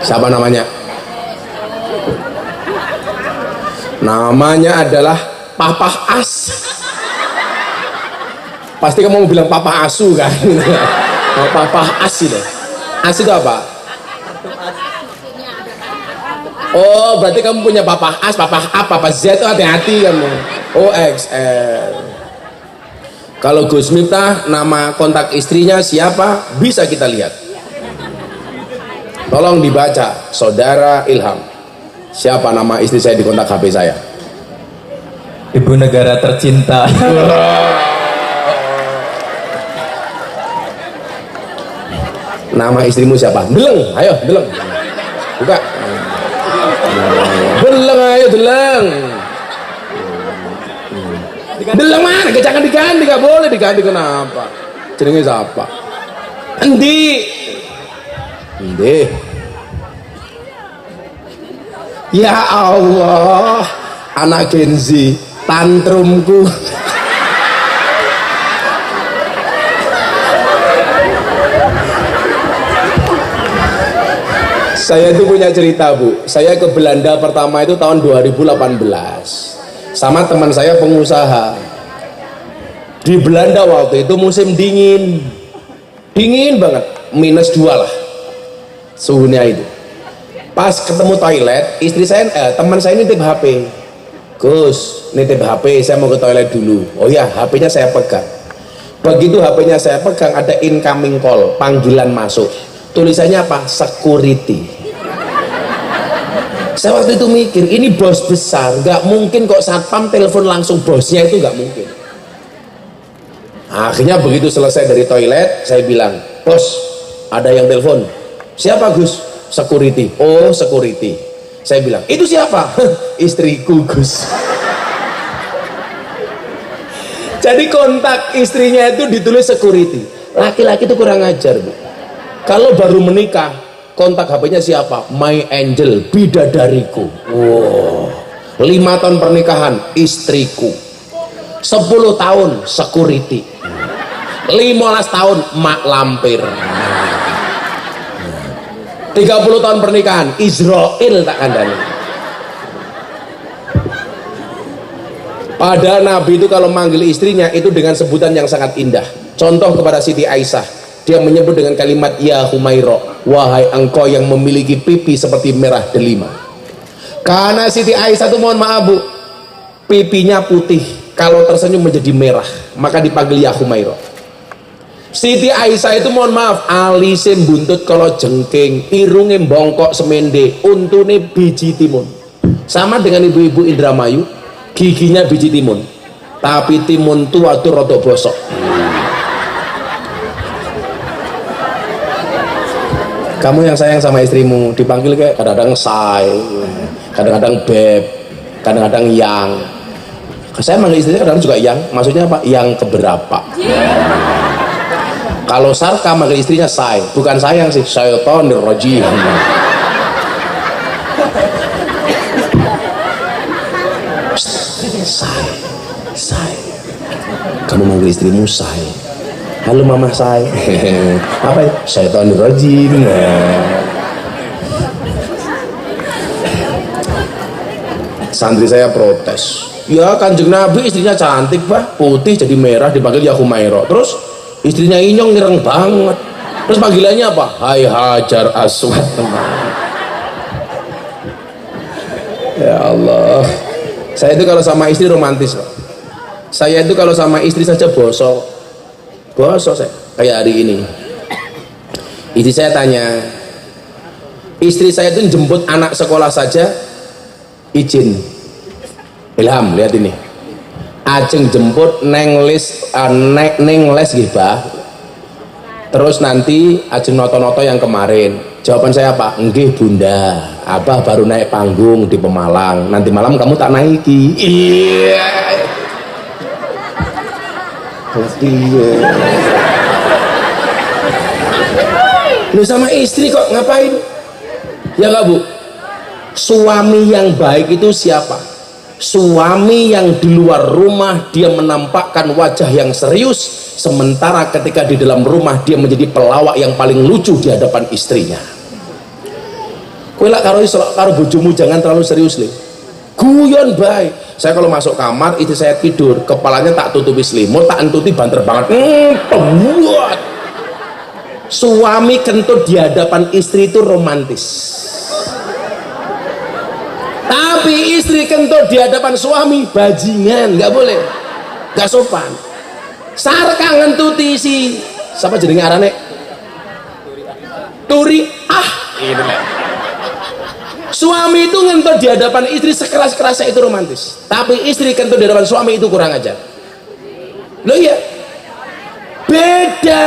siapa namanya. Namanya adalah Papa As. Pasti kamu mau bilang papa asu kan? Papa as itu. As itu apa? Oh, berarti kamu punya papa as, papa A, papa Z, itu hati-hati kamu. Oh, XL. Kalau Gus Miftah nama kontak istrinya siapa? Bisa kita lihat. Tolong dibaca, Saudara Ilham. Siapa nama istri saya di kontak HP saya? Ibu negara tercinta. Nama istrimu siapa? Deleng, ayo deleng. Buka. Deleng, ayo deleng. Deleng mana? Jangan diganti, gak boleh diganti. Kenapa? Jenenge siapa? Endi? Endi? Ya Allah, anak Gen Z, tantrumku. Saya itu punya cerita, Bu. Saya ke Belanda pertama itu tahun 2018 sama teman saya pengusaha. Di Belanda waktu itu musim dingin, dingin banget, -2 lah suhunya itu. Pas ketemu toilet, istri saya, teman saya nitip HP. Gus, nitip HP, saya mau ke toilet dulu. Oh ya, HP-nya saya pegang. Begitu HP-nya saya pegang, ada incoming call, panggilan masuk. Tulisannya apa? Security. Saya waktu itu mikir, ini bos besar, nggak mungkin kok satpam telepon langsung bosnya, itu nggak mungkin. Akhirnya begitu selesai dari toilet, saya bilang, bos, ada yang telepon. Siapa Gus? Security. Oh, security. Saya bilang, itu siapa? Istriku Gus. Jadi kontak istrinya itu ditulis security. Laki-laki itu kurang ajar, Bu. Kalau baru menikah, kontak HP-nya siapa? My angel, bidadariku. Wow. 5 tahun pernikahan, istriku. 10 tahun, security. 15 tahun, mak lampir. 30 tahun pernikahan, Israel tak kandani. Padahal Nabi itu kalau manggil istrinya itu dengan sebutan yang sangat indah. Contoh kepada Siti Aisyah, dia menyebut dengan kalimat ya Humairah, wahai engkau yang memiliki pipi seperti merah delima. Karena Siti Aisyah itu, mohon maaf Bu, pipinya putih, kalau tersenyum menjadi merah, maka dipanggil ya Humairah. Siti Aisyah itu, mohon maaf, alisnya buntut kalau jengking, irungnya bongkok semende, untune biji timun. Sama dengan ibu-ibu Indramayu, giginya biji timun, tapi timun tua tuh rodok bosok. Kamu yang sayang sama istrimu dipanggil kayak kadang-kadang say, kadang-kadang beb, kadang-kadang yang. Saya manggil istrinya kadang-kadang juga yang, maksudnya apa? Yang keberapa? Kalau Sarka manggil istrinya say, bukan sayang sih, syaitonir rajim. Say, kamu manggil istrimu say. Halo mama say. Apa ya? Syaitonir rajim. Santri saya protes. Ya Kanjeng Nabi istrinya cantik Pak, putih jadi merah dipanggil ya Humairah. Terus istrinya Inyong nireng banget. Terus panggilannya apa? Hai Hajar Aswad. Ya Allah. Saya itu kalau sama istri romantis Pak. Saya itu kalau sama istri saja bosok saya kayak hari ini. Istri saya tanya, istri saya itu jemput anak sekolah saja izin. Ilham, lihat ini, ajeng jemput neng les gitu Bah. Terus nanti ajeng noto-noto yang kemarin. Jawaban saya apa? Nggih Bunda, Abah baru naik panggung di Pemalang, nanti malam kamu tak naiki. Iya. Lu sama istri kok ngapain? Ya gak Bu? Suami yang baik itu siapa? Suami yang di luar rumah dia menampakkan wajah yang serius, sementara ketika di dalam rumah dia menjadi pelawak yang paling lucu di hadapan istrinya. Kowe lak karo bojomu jangan terlalu serius Le. guyon baik. Saya kalau masuk kamar istri saya tidur, kepalanya tak tutupi selimut, tak entuti banter banget. Buat suami kentut di hadapan istri itu romantis, tapi istri kentut di hadapan suami bajingan, nggak boleh, nggak sopan. Sarka ngentuti si siapa jenenge arane Turi suami itu ngentut di hadapan istri sekeras-kerasnya itu romantis, tapi istri kentut di hadapan suami itu kurang ajar. Loh iya, beda.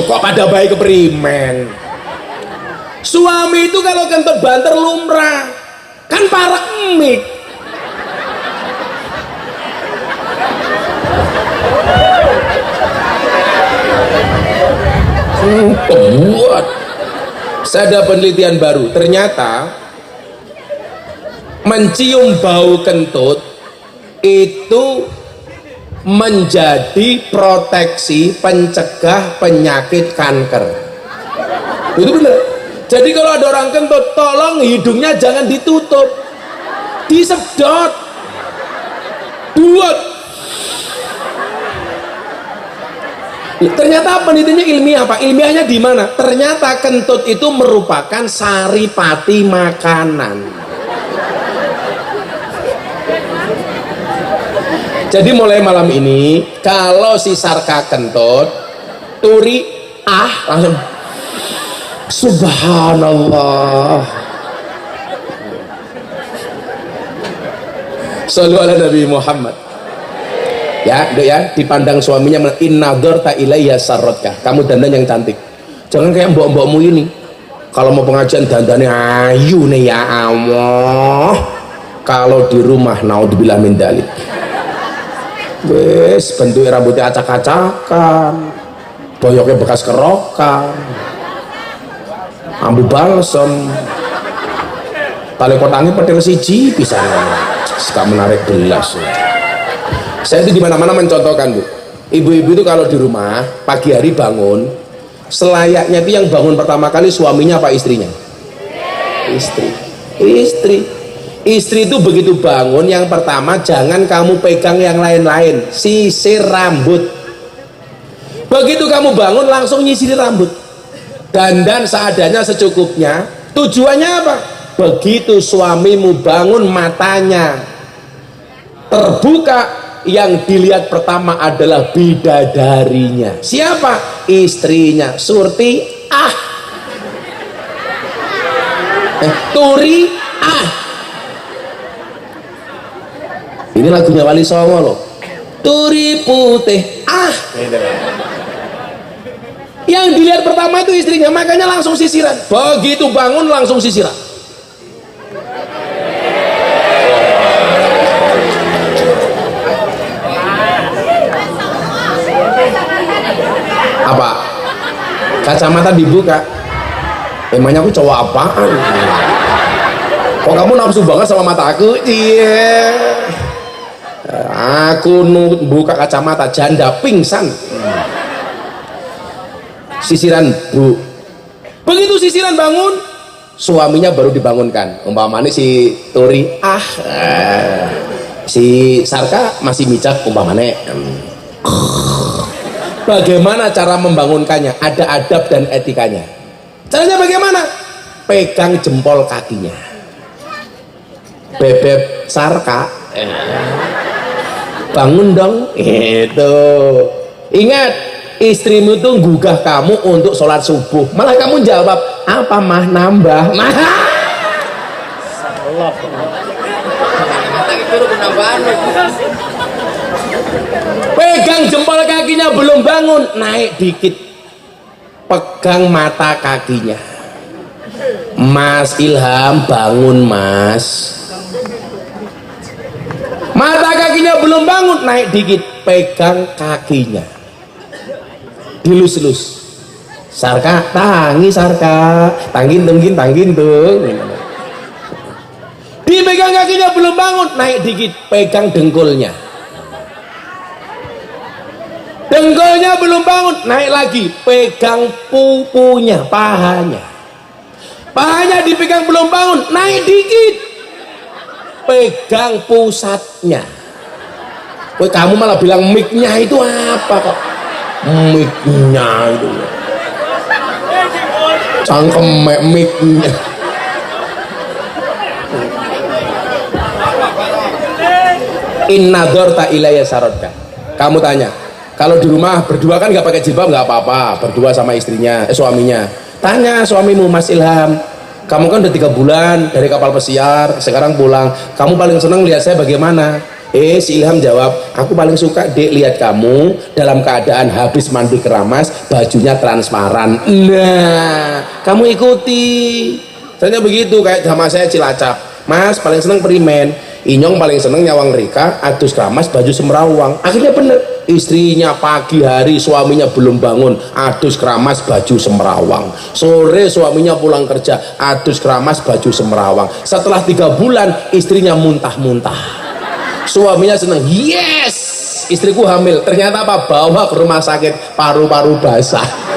Kok pada baik keperimen. Suami itu kalau kentut banter lumrah, kan parek emik. Buat saya ada penelitian baru, ternyata mencium bau kentut itu menjadi proteksi pencegah penyakit kanker. Itu benar. Jadi kalau ada orang kentut, tolong hidungnya jangan ditutup, disedot, buat. Ternyata penelitiannya ilmiah, Pak. Ilmiahnya di mana? Ternyata kentut itu merupakan saripati makanan. Jadi mulai malam ini, kalau si Sarka kentut, Turi langsung subhanallah. Shallu ala Nabi Muhammad. Ya, Dok ya, dipandang suaminya, inna dzarta ilayya sarratka. Kamu dandan yang cantik. Jangan kayak mbok-mbokmu ini. Kalau mau pengajian dandannya ayu nih ya Allah. Kalau di rumah naudzubillah min dzalik. Wes bentuk rambutnya acak-acakan, boyoknya bekas kerokan, ambu balsem, tali kotangnya petil siji pisan, suka menarik belas. Saya itu dimana-mana mencontohkan, Bu. Ibu-ibu itu kalau di rumah pagi hari bangun, selayaknya itu yang bangun pertama kali suaminya apa istrinya? Istri itu begitu bangun, yang pertama jangan kamu pegang yang lain-lain, sisir rambut. Begitu kamu bangun langsung nyisir rambut, dandan seadanya secukupnya. Tujuannya apa? Begitu suamimu bangun, matanya terbuka, yang dilihat pertama adalah bidadarinya. Siapa? Istrinya. Surti Turi ini lagunya Wali Songo loh. Turi putih yang dilihat pertama itu istrinya, makanya langsung sisiran. Begitu bangun langsung sisiran. Apa? Kacamata dibuka. Emangnya aku cowok apaan? Kok kamu nafsu banget sama mata aku? Iya. Aku buka kacamata, janda pingsan. Sisiran, Bu. Begitu sisiran bangun, suaminya baru dibangunkan. Umpamanya si Turi si Sarka masih mijak umpamanya. Bagaimana cara membangunkannya? Ada adab dan etikanya. Caranya bagaimana? Pegang jempol kakinya. Bebek Sarka, bangun dong. Itu. Ingat, istrimu tuh gugah kamu untuk sholat subuh. Malah kamu jawab, apa mah nambah? Mah. Allah. Pegang jempol kakinya belum bangun, naik dikit, pegang mata kakinya. Mas Ilham, bangun Mas. Mata kakinya belum bangun, naik dikit, pegang kakinya, dilus-lus. Sarka, tangi Sarka, tanggin tuh. Dipegang kakinya belum bangun, naik dikit, pegang dengkulnya. Dengkulnya belum bangun, naik lagi, pegang pupunya, pahanya. pahanya dipegang belum bangun, naik dikit, pegang pusatnya. Woi, kamu malah bilang mic-nya itu apa kok? Mic-nya itu cangkem mic-nya. Innadorta ilayya sarotka. Kamu tanya, kalau di rumah berdua kan nggak pakai jilbab nggak apa-apa, berdua sama istrinya, suaminya. Tanya suamimu, Mas Ilham, kamu kan udah 3 bulan dari kapal pesiar, sekarang pulang, kamu paling seneng lihat saya bagaimana? Si Ilham jawab, aku paling suka dek lihat kamu dalam keadaan habis mandi keramas, bajunya transparan. Nah, kamu ikuti. Ternyata begitu, kayak sama saya Cilacap. Mas paling seneng perimen, Inyong paling seneng nyawang Rika, adus keramas baju semrawang. Akhirnya bener, istrinya pagi hari suaminya belum bangun, adus keramas baju semrawang. Sore suaminya pulang kerja, adus keramas baju semrawang. Setelah 3 bulan istrinya muntah-muntah, suaminya seneng, yes istriku hamil. Ternyata apa? Bawa ke rumah sakit, paru-paru basah.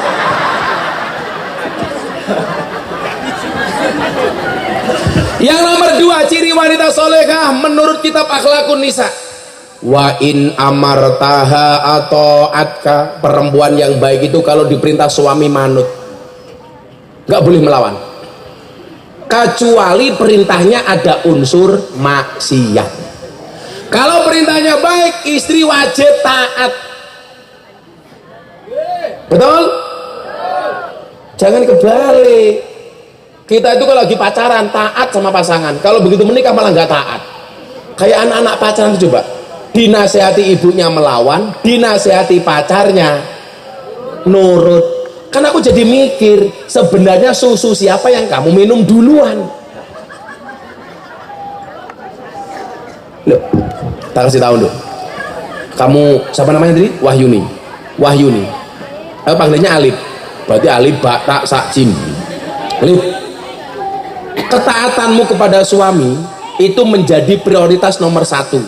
Yang nomor 2, ciri wanita solehah menurut kitab Akhlakun Nisa, wa in amartaha atau atka. Perempuan yang baik itu kalau diperintah suami manut, nggak boleh melawan, kecuali perintahnya ada unsur maksiat. Kalau perintahnya baik, istri wajib taat. Betul? Jangan kebalik. Kita itu kalau lagi pacaran taat sama pasangan, kalau begitu menikah malah nggak taat. Kayak anak-anak pacaran itu, coba dinasehati ibunya melawan, dinasehati pacarnya nurut. Kan aku jadi mikir, sebenarnya susu siapa yang kamu minum duluan? Loh, tak kasih tahu loh. Kamu siapa namanya tadi? Wahyuni. Wahyuni. Panggilnya Alif. Berarti Alif, Bak, Tak, Sak, Jim. Alif. Ketaatanmu kepada suami itu menjadi prioritas nomor 1.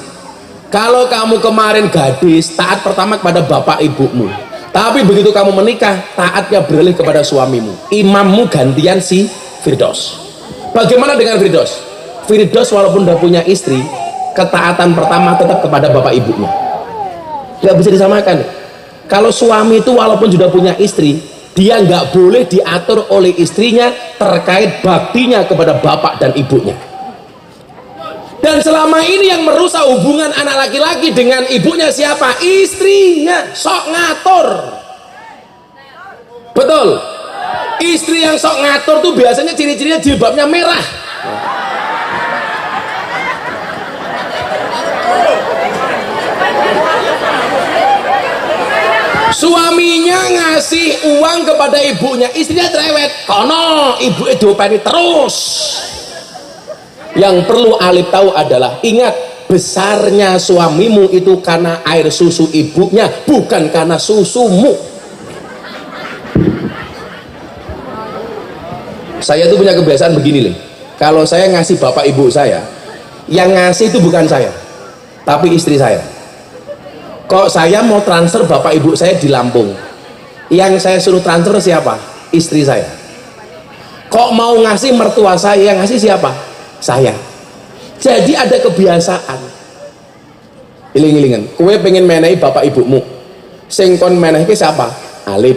Kalau kamu kemarin gadis, taat pertama kepada bapak ibumu, tapi begitu kamu menikah, taatnya beralih kepada suamimu. Imammu gantian si Firdaus. Bagaimana dengan Firdaus? Firdaus walaupun udah punya istri, ketaatan pertama tetap kepada bapak ibunya, nggak bisa disamakan. Kalau suami itu walaupun sudah punya istri, dia nggak boleh diatur oleh istrinya terkait baktinya kepada bapak dan ibunya. Dan selama ini yang merusak hubungan anak laki-laki dengan ibunya siapa? Istrinya. Sok ngatur. Betul? Istri yang sok ngatur tuh biasanya ciri-cirinya jilbabnya merah. Suaminya ngasih uang kepada ibunya, istrinya cerewet, kono ibu dopeni terus. Yang perlu Alif tahu adalah, ingat, besarnya suamimu itu karena air susu ibunya, bukan karena susumu. Saya tuh punya kebiasaan begini loh, kalau saya ngasih bapak ibu saya, yang ngasih itu bukan saya, tapi istri saya. Kok saya mau transfer bapak ibu saya di Lampung, yang saya suruh transfer siapa? Istri saya. Kok mau ngasih mertua saya, yang ngasih siapa? Saya. Jadi ada kebiasaan iling-ilingan, kue pengen menehi bapak ibumu, sing kon menehi ke siapa? Alif.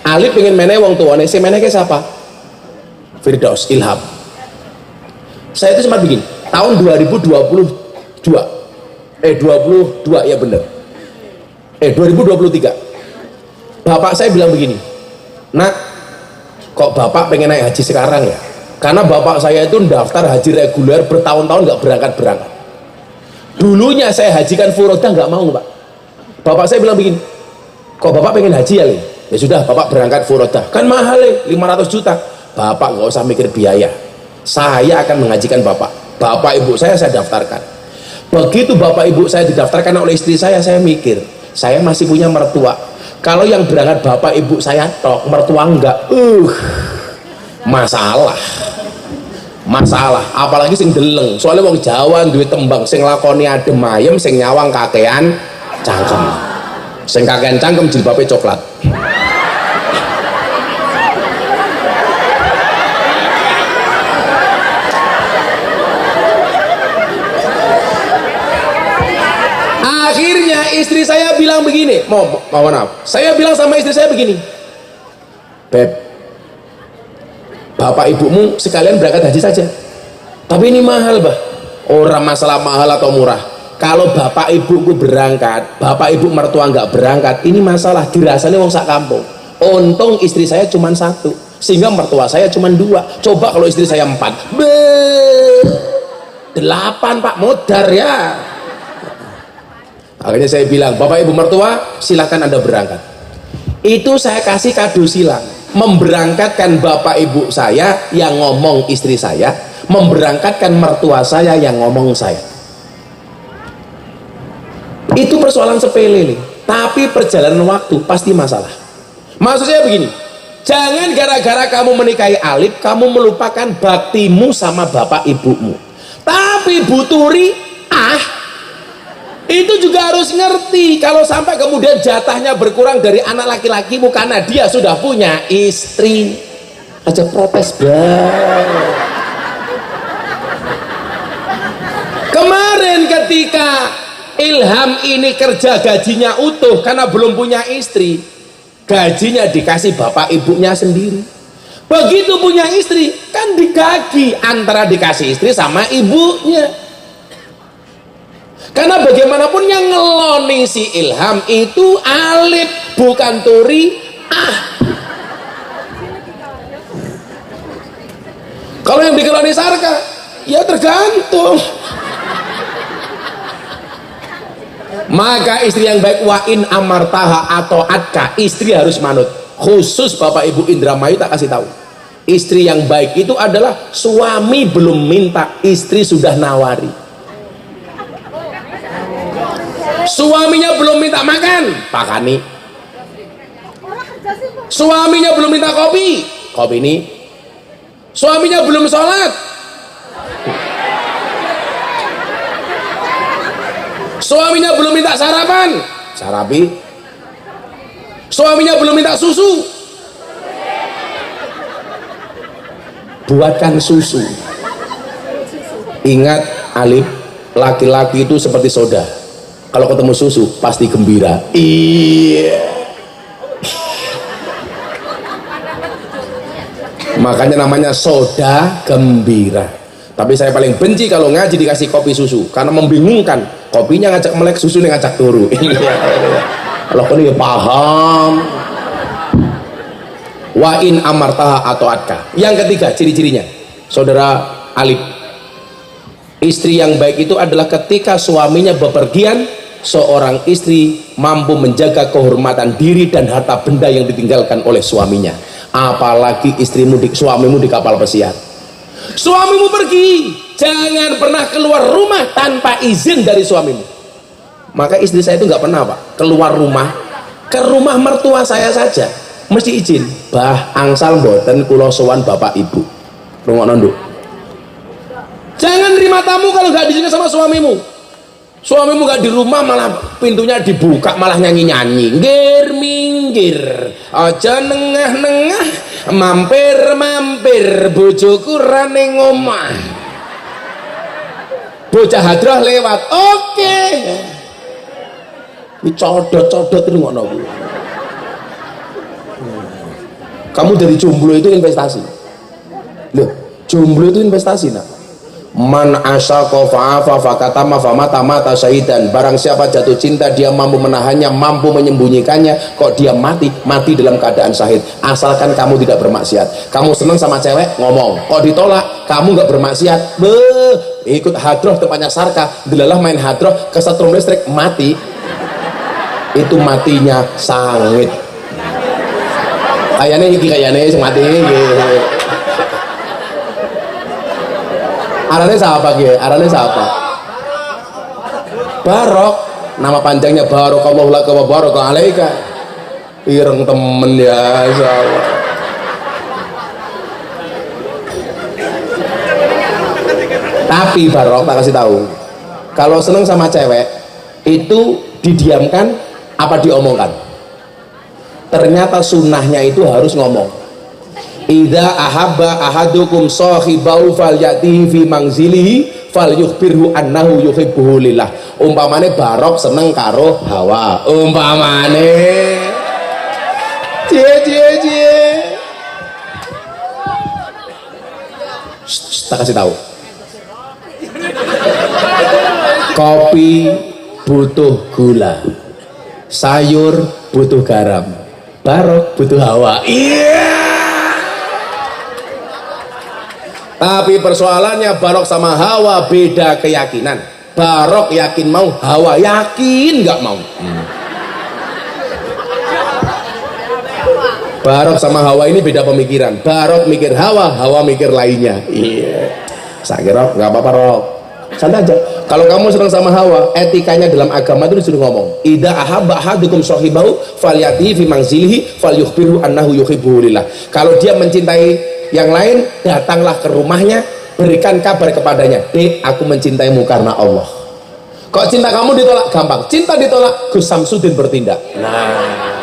Alif pengen menehi wong tuane, sing menehi ke siapa? Firdaus, Ilham. Saya itu sempat bikin tahun 2022 ya bener, 2023 bapak saya bilang begini, nak, kok bapak pengen naik haji sekarang ya? Karena bapak saya itu daftar haji reguler bertahun-tahun nggak berangkat-berangkat. Dulunya saya hajikan furodah nggak mau, pak. Bapak saya bilang begini, kok bapak pengen haji ya, Le? Ya sudah, bapak berangkat furodah, kan mahal, Le, 500 juta. Bapak nggak usah mikir biaya, saya akan mengajikan bapak. Bapak ibu saya daftarkan. Begitu bapak ibu saya didaftarkan oleh istri saya mikir, saya masih punya mertua. Kalau yang berangkat bapak ibu saya tok, mertua enggak, masalah. Apalagi sing deleng, soalnya wong Jawa duwe tembang, sing lakoni adem ayem, sing nyawang kakean cangkem. Sing kakean cangkem jilbabe coklat. akhirnya istri saya bilang begini, mohon maaf, saya bilang sama istri saya begini, Beb, bapak ibumu sekalian berangkat haji saja, tapi ini mahal bah. Orang masalah mahal atau murah, kalau bapak ibuku berangkat, bapak ibu mertua nggak berangkat, ini masalah dirasanya wong sak kampung. Untung istri saya cuma satu, sehingga mertua saya cuma dua. Coba kalau istri saya 4, 8 pak, modar ya. Akhirnya saya bilang, bapak ibu mertua silahkan anda berangkat. Itu saya kasih kado silang, memberangkatkan bapak ibu saya yang ngomong istri saya, memberangkatkan mertua saya yang ngomong saya. Itu persoalan sepele nih, tapi perjalanan waktu pasti masalah. Maksud saya begini, jangan gara-gara kamu menikahi Alif kamu melupakan baktimu sama bapak ibumu. Tapi Bu Turi itu juga harus ngerti kalau sampai kemudian jatahnya berkurang dari anak laki-lakimu karena dia sudah punya istri, aja protes banget. Kemarin ketika Ilham ini kerja gajinya utuh karena belum punya istri, gajinya dikasih bapak ibunya sendiri. Begitu punya istri kan dibagi antara dikasih istri sama ibunya, karena bagaimanapun yang ngeloni si Ilham itu Alif bukan Turi. Kalau yang dikeloni Sarka ya tergantung. Maka istri yang baik wain amartaha atau atka, istri harus manut. Khusus bapak ibu Indramayu tak kasih tahu, istri yang baik itu adalah suami belum minta, istri sudah nawari. Suaminya belum minta makan, pakani. Suaminya belum minta kopi, kopi ini. Suaminya belum sholat, suaminya belum minta sarapan, sarapi. Suaminya belum minta susu, buatkan susu. Ingat Alif, laki-laki itu seperti soda, kalau ketemu susu pasti gembira. Iya, makanya namanya soda gembira. Tapi saya paling benci kalau ngaji dikasih kopi susu, karena membingungkan. Kopinya ngajak melek, susunya ngajak turu. Kalau kau ini paham. Wain amartaha atau atka. Yang ketiga ciri-cirinya, saudara Alif, istri yang baik itu adalah ketika suaminya bepergian, seorang istri mampu menjaga kehormatan diri dan harta benda yang ditinggalkan oleh suaminya. Apalagi suamimu di kapal pesiar. Suamimu pergi, jangan pernah keluar rumah tanpa izin dari suamimu. Maka istri saya itu nggak pernah pak keluar rumah, ke rumah mertua saya saja mesti izin. Bah angsal mboten kula sowan bapak ibu, rungokno nduk. Jangan terima tamu kalau nggak diizinkan sama suamimu. Suamimu nggak di rumah malah pintunya dibuka malah nyanyi-nyanyi. Minggir minggir, aja nengah-nengah, mampir-mampir, bojoku rane ngomah. Bocah hadrah lewat, oke. Codot-codot itu ngono. Kamu dari jomblo itu investasi. Loh, jomblo itu investasi nak. Man asyaqa fa'afa fakatama famata mata syahidan. Barang siapa jatuh cinta dia mampu menahannya, mampu menyembunyikannya, kok dia mati dalam keadaan syahid. Asalkan kamu tidak bermaksiat. Kamu senang sama cewek ngomong, kok ditolak kamu nggak bermaksiat, ikut hadroh tempatnya Sarka, delalah main hadroh kesetrum listrik mati. Itu matinya sangit. Kayaknya iki kayaknya mati iki. Arane siapa gitu? Arane siapa? Barok, nama panjangnya Barokallahu laka wa baraka alaika. Ireng temen ya, insyaallah. Tapi Barok tak kasih tahu, kalau seneng sama cewek itu didiamkan apa diomongkan? Ternyata sunnahnya itu harus ngomong. Idza ahabba ahadukum sahibahu falyatihi fi manzilihi fal yukhbirhu annahu yuhibbuhu lillah. Umpamane Barok seneng karo Hawa, umpamane cie tak kasih tahu, kopi butuh gula, sayur butuh garam, Barok butuh Hawa. Iya. Tapi persoalannya Barok sama Hawa beda keyakinan. Barok yakin mau, Hawa yakin nggak mau. Barok sama Hawa ini beda pemikiran. Barok mikir Hawa, Hawa mikir lainnya. Iya. Saya kira nggak apa-apa Rok, santai aja. Kalau kamu senang sama Hawa, etikanya dalam agama itu disuruh ngomong, idza ahabba ahadukum sahibahu falyatihi fi manzilihi falyukhbirhu annahu yuhibbuhu lillah. Kalau dia mencintai yang lain, datanglah ke rumahnya, berikan kabar kepadanya, Dek, aku mencintaimu karena Allah. Kok cinta kamu ditolak? Gampang. Cinta ditolak, Gus Samsudin bertindak. Nah,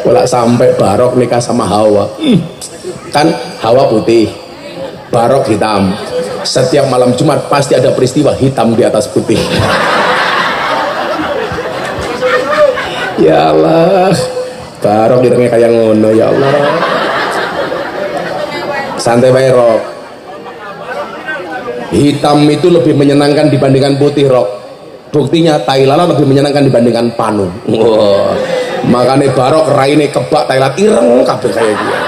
kalau sampai Barok nikah sama Hawa, kan Hawa putih, Barok hitam. Setiap malam Jumat pasti ada peristiwa hitam di atas putih. Ya Allah, Barok direngnya kayak ngono, ya Allah. Santai bae Rok. Hitam itu lebih menyenangkan dibandingkan putih Rok. Buktinya tai lalat lebih menyenangkan dibandingkan panu. Wow. Makanya Barok raine kebak tai lalat ireng kabeh kayak dia.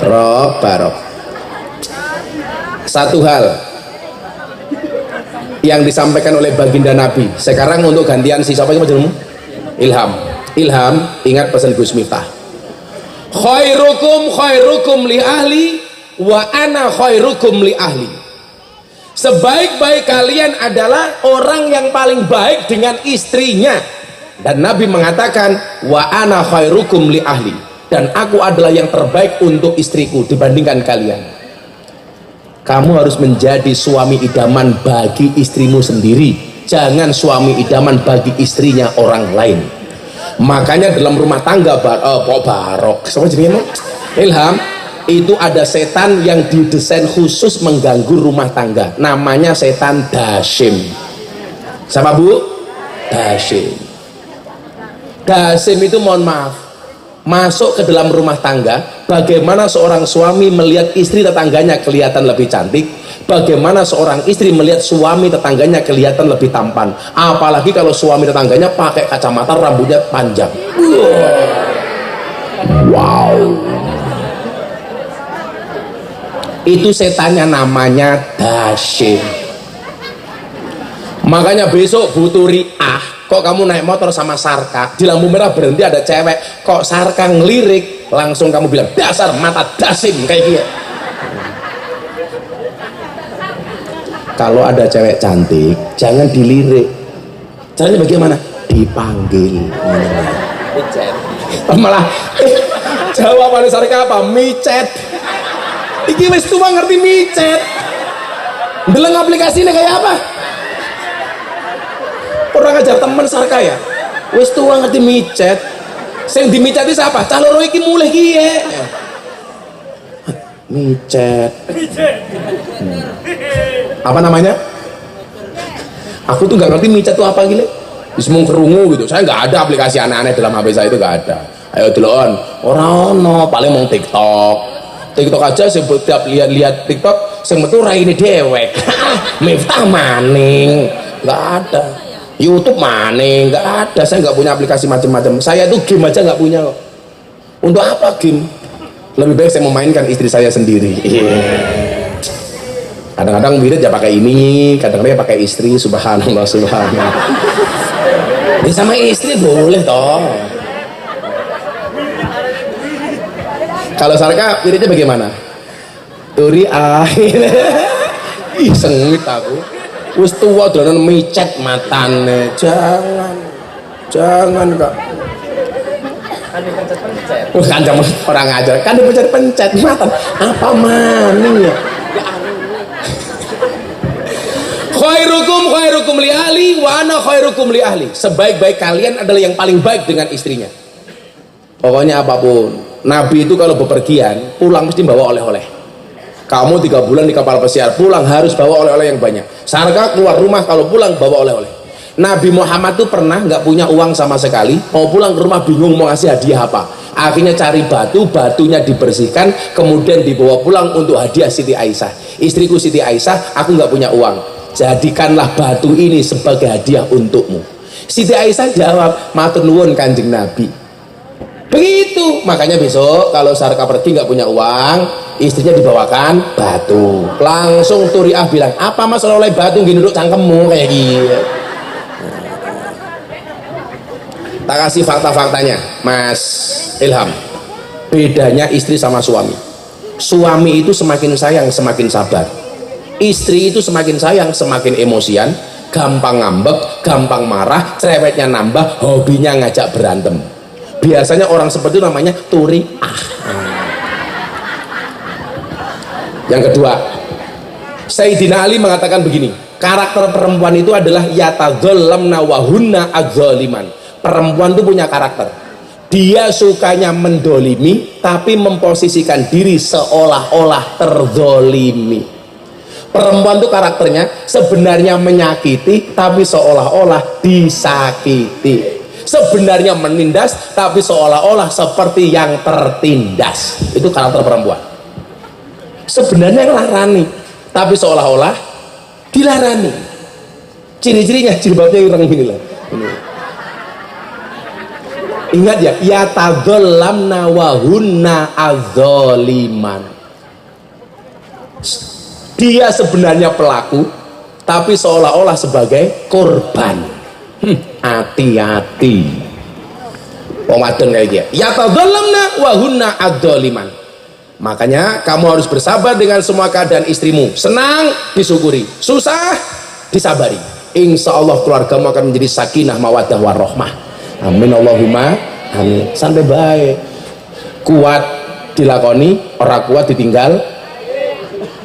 Rok Barok. Satu hal yang disampaikan oleh baginda Nabi. Sekarang untuk gantian si siapa jenengmu? Ilham. Ilham, ingat pesan Gus Miftah. Khairukum li ahli wa ana khairukum li ahli. Sebaik-baik kalian adalah orang yang paling baik dengan istrinya. Dan Nabi mengatakan wa ana khairukum li ahli, dan aku adalah yang terbaik untuk istriku dibandingkan kalian. Kamu harus menjadi suami idaman bagi istrimu sendiri, jangan suami idaman bagi istrinya orang lain. Makanya dalam rumah tangga Barok sama jenisnya Ilham itu ada setan yang didesain khusus mengganggu rumah tangga, namanya setan Dasim. Sama Bu? Dasim. Dasim itu mohon maaf, masuk ke dalam rumah tangga. Bagaimana seorang suami melihat istri tetangganya kelihatan lebih cantik, bagaimana seorang istri melihat suami tetangganya kelihatan lebih tampan, apalagi kalau suami tetangganya pakai kacamata, rambutnya panjang. Wow, itu setannya namanya Dasim. Makanya besok butuh riah. Kok kamu naik motor sama Sarka, di lampu merah berhenti ada cewek, kok Sarka ngelirik, langsung kamu bilang dasar mata Dasim kayak gitu. Kalau ada cewek cantik jangan dilirik, caranya bagaimana? Dipanggil. Malah jawaban Sarka apa? Micet. Iki wis tua ngerti micet. Deleng aplikasinya kayak apa? Orang ajar temen Sarka ya, wis tua ngerti micet. Sing dimiceti siapa? Cah loro iki mulih kiye. Micet. Apa namanya? Aku tuh nggak ngerti micet tuh apa gile. Semua kerungu gitu. Saya nggak ada aplikasi aneh-aneh dalam HP saya, itu nggak ada. Ayo delon. Orang no paling mau TikTok. TikTok aja setiap lihat TikTok sing metu raine dewek. Miftah maning. Nggak ada. YouTube mana nggak ada, saya nggak punya aplikasi macam-macam. Saya tuh game aja nggak punya kok. Untuk apa game? Lebih baik saya memainkan istri saya sendiri. Kadang-kadang wirid ya pakai ini, kadang-kadang pakai istri. Subhanallah, subhanallah. Ini sama istri boleh toh. Kalau Sarka wiridnya bagaimana? Turi ih sengit aku. Wis tua dolanan micet matane. Jangan Kak. Kan dipencet-pencet. Bukan kamu orang ajar, kan dipencet-pencet mata. Apa maning ya? khairukum li ahli wa ana khairukum li ahli. Sebaik-baik kalian adalah yang paling baik dengan istrinya. Pokoknya apapun, Nabi itu kalau bepergian pulang mesti bawa oleh-oleh. Kamu 3 bulan di kapal pesiar, pulang harus bawa oleh-oleh yang banyak. Sarka keluar rumah kalau pulang bawa oleh-oleh. Nabi Muhammad tuh pernah nggak punya uang sama sekali, mau pulang ke rumah bingung mau ngasih hadiah apa. Akhirnya cari batu, batunya dibersihkan, kemudian dibawa pulang untuk hadiah Siti Aisyah. Istriku Siti Aisyah, aku nggak punya uang, jadikanlah batu ini sebagai hadiah untukmu. Siti Aisyah jawab, matur nuwun Kanjeng Nabi. Begitu, makanya besok kalau Sarka pergi nggak punya uang, istrinya dibawakan batu. Langsung Turiah bilang, apa mas oleh batu gini duduk cangkemmu kayak gitu. Tak kasih fakta-faktanya, Mas Ilham. Bedanya istri sama suami. Suami itu semakin sayang semakin sabar. Istri itu semakin sayang semakin emosian, gampang ngambek, gampang marah, cerewetnya nambah, hobinya ngajak berantem. Biasanya orang seperti itu namanya Turiah. Yang kedua, Sayyidina Ali mengatakan begini, karakter perempuan itu adalah yatadhallamna wa hunna adzaliman. Perempuan itu punya karakter, dia sukanya mendolimi tapi memposisikan diri seolah-olah terzolimi. Perempuan itu karakternya sebenarnya menyakiti tapi seolah-olah disakiti, sebenarnya menindas tapi seolah-olah seperti yang tertindas. Itu karakter perempuan. Sebenarnya ngelarani tapi seolah-olah dilarani. Ciri-cirinya jilbabnya orang ini lah. Ingat ya, yatadhallamna wa hunna adzaliman. Dia sebenarnya pelaku tapi seolah-olah sebagai korban. Hati-hati. Wong wadon kayak dia. Yatadhallamna wa hunna adzaliman. Makanya kamu harus bersabar dengan semua keadaan istrimu. Senang disyukuri, susah disabari. Insya Allah keluargamu akan menjadi sakinah mawaddah warahmah. Amin Allahumma amin. Sampai baik. Kuat dilakoni, orang kuat ditinggal.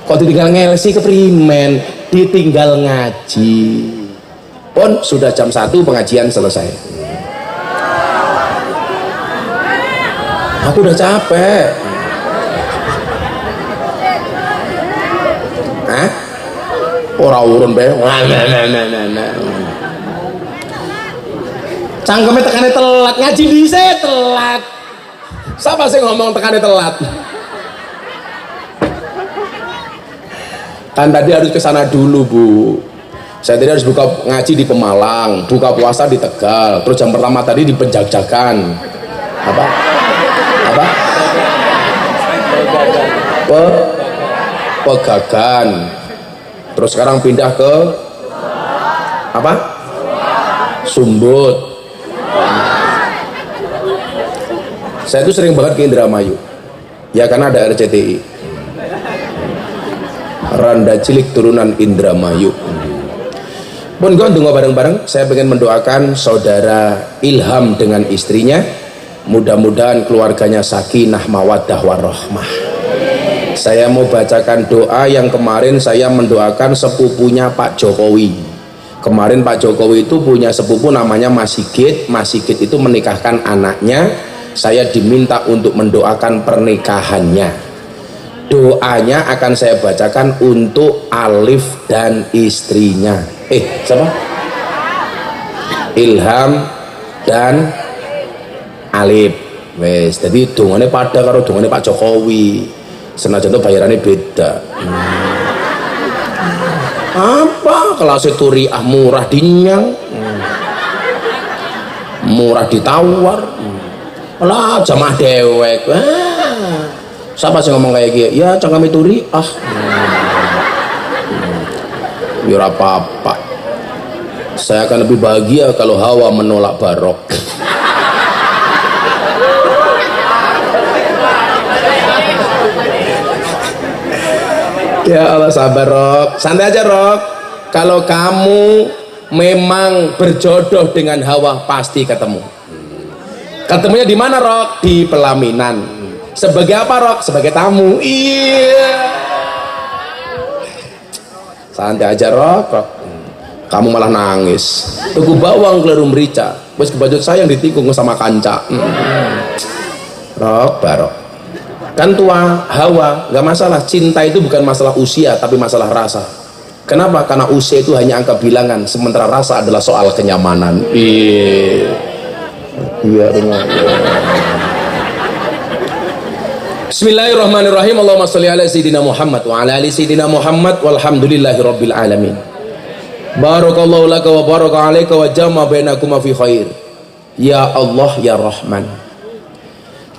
Kok ditinggal ngelsi keprimen, ditinggal ngaji. Pun sudah jam 1 pengajian selesai. Aku udah capek. Hah? Ora urun bae. Cangkeme tekane telat, ngaji dhisik telat. Siapa sih ngomong tekane telat? Kan tadi harus ke sana dulu, Bu. Saya tadi harus buka ngaji di Pemalang, buka puasa di Tegal, terus jam pertama tadi di Penjajakan. Apa? Pegagan. Terus sekarang pindah ke apa? Sumbut. Saya itu sering banget ke Indramayu ya karena ada RCTI, Randa Cilik Turunan Indramayu. Pun gue tunggu bareng-bareng. Saya pengen mendoakan saudara Ilham dengan istrinya, mudah-mudahan keluarganya sakinah mawaddah warahmah. Saya mau bacakan doa yang kemarin saya mendoakan sepupunya Pak Jokowi. Kemarin Pak Jokowi itu punya sepupu namanya Mas Sigit. Mas Sigit itu menikahkan anaknya. Saya diminta untuk mendoakan pernikahannya. Doanya akan saya bacakan untuk Alif dan istrinya. Siapa? Ilham dan Alif. Wes, jadi dongane pada karo dongane Pak Jokowi. Senajan itu bayarannya beda. Apa kelas Turiah murah dinyang, murah ditawar. Lah jamaah dewek. Siapa sih ngomong kayak gitu? Ya cangkeme Turiah. Ya apa-apa. Saya akan lebih bahagia kalau Hawa menolak Barok. Ya Allah, sabar Rok, santai aja Rok. Kalau kamu memang berjodoh dengan Hawa pasti ketemu. Ketemunya di mana Rok? Di pelaminan. Sebagai apa Rok? Sebagai tamu. Iya. Santai aja Rok. kamu malah nangis. Tuku bawang keliru merica, wis kebajut sayang ditikung sama kanca. Rok barok. Kan tua Hawa, nggak masalah. Cinta itu bukan masalah usia, tapi masalah rasa. Kenapa? Karena usia itu hanya angka bilangan, sementara rasa adalah soal kenyamanan. Iya dengar. Bismillahirrahmanirrahim. Allahumma sholli ala sayyidina Muhammad wa ala ali sayyidina Muhammad walhamdulillahi rabbil alamin. Barakallahu laka wa baraka alaika wa jama bainakuma fi khair. Ya Allah ya Rahman,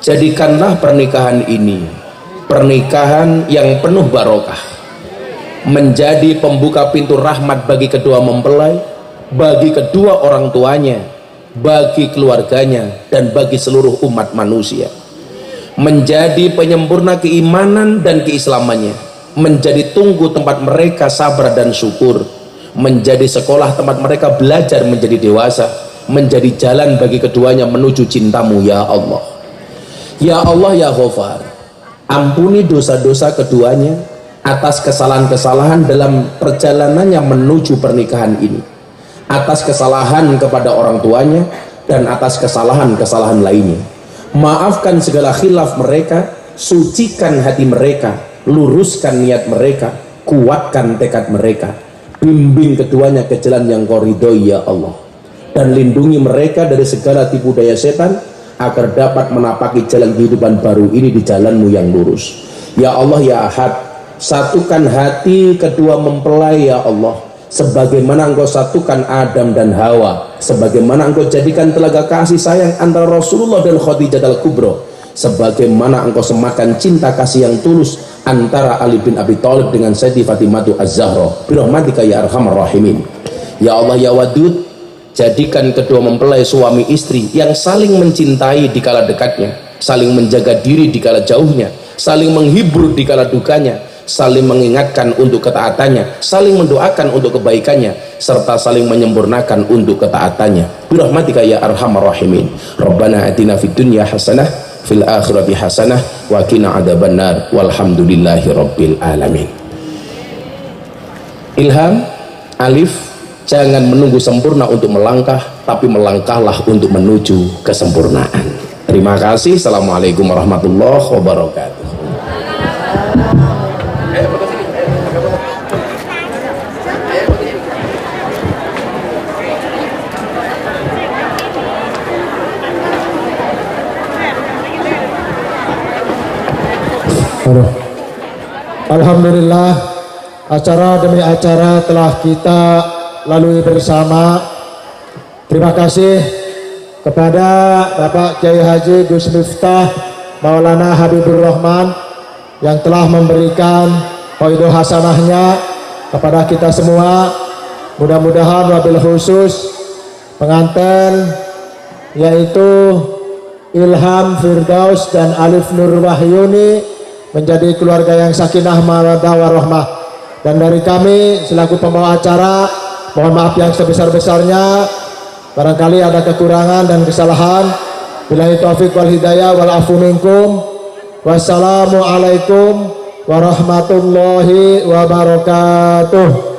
jadikanlah pernikahan ini pernikahan yang penuh barokah, menjadi pembuka pintu rahmat bagi kedua mempelai, bagi kedua orang tuanya, bagi keluarganya, dan bagi seluruh umat manusia. Menjadi penyempurna keimanan dan keislamannya, menjadi tunggu tempat mereka sabar dan syukur, menjadi sekolah tempat mereka belajar menjadi dewasa, menjadi jalan bagi keduanya menuju cintamu ya Allah. Ya Allah ya Ghafar, ampuni dosa-dosa keduanya atas kesalahan-kesalahan dalam perjalanannya menuju pernikahan ini, atas kesalahan kepada orang tuanya, dan atas kesalahan-kesalahan lainnya. Maafkan segala khilaf mereka, sucikan hati mereka, luruskan niat mereka, kuatkan tekad mereka, bimbing keduanya ke jalan yang Kau ridhoi ya Allah, dan lindungi mereka dari segala tipu daya setan agar dapat menapaki jalan kehidupan baru ini di jalanmu yang lurus. Ya Allah ya Ahad, satukan hati kedua mempelai ya Allah, sebagaimana Engkau satukan Adam dan Hawa, sebagaimana Engkau jadikan telaga kasih sayang antara Rasulullah dan Khadijah al-Kubra, sebagaimana Engkau semakan cinta kasih yang tulus antara Ali bin Abi Thalib dengan Sayyidah Fatimah Az-Zahra, birahmatika ya arhamar rahimin. Ya Allah ya Wadud, jadikan kedua mempelai suami istri yang saling mencintai di kala dekatnya, saling menjaga diri di kala jauhnya, saling menghibur di kala dukanya, saling mengingatkan untuk ketaatannya, saling mendoakan untuk kebaikannya, serta saling menyempurnakan untuk ketaatannya. Birahmatika ya arhamar rahimin. Rabbana atina fid dunya hasanah fil akhirati hasanah wa qina adzabannar walhamdulillahi rabbil alamin. Ilham Alif, jangan menunggu sempurna untuk melangkah, tapi melangkahlah untuk menuju kesempurnaan. Terima kasih. Assalamualaikum warahmatullahi wabarakatuh. Alhamdulillah, acara demi acara telah kita lalui bersama. Terima kasih kepada Bapak Kiai Haji Gus Miftah Maulana Habibur Rahman yang telah memberikan qaidah hasanahnya kepada kita semua. Mudah-mudahan wabil khusus pengantin yaitu Ilham Firdaus dan Alif Nur Wahyuni menjadi keluarga yang sakinah mawaddah warahmah. Dan dari kami selaku pembawa acara, mohon maaf yang sebesar-besarnya barangkali ada kekurangan dan kesalahan. Billahi taufiq wal hidayah wal afu minkum. Wassalamualaikum warahmatullahi wabarakatuh.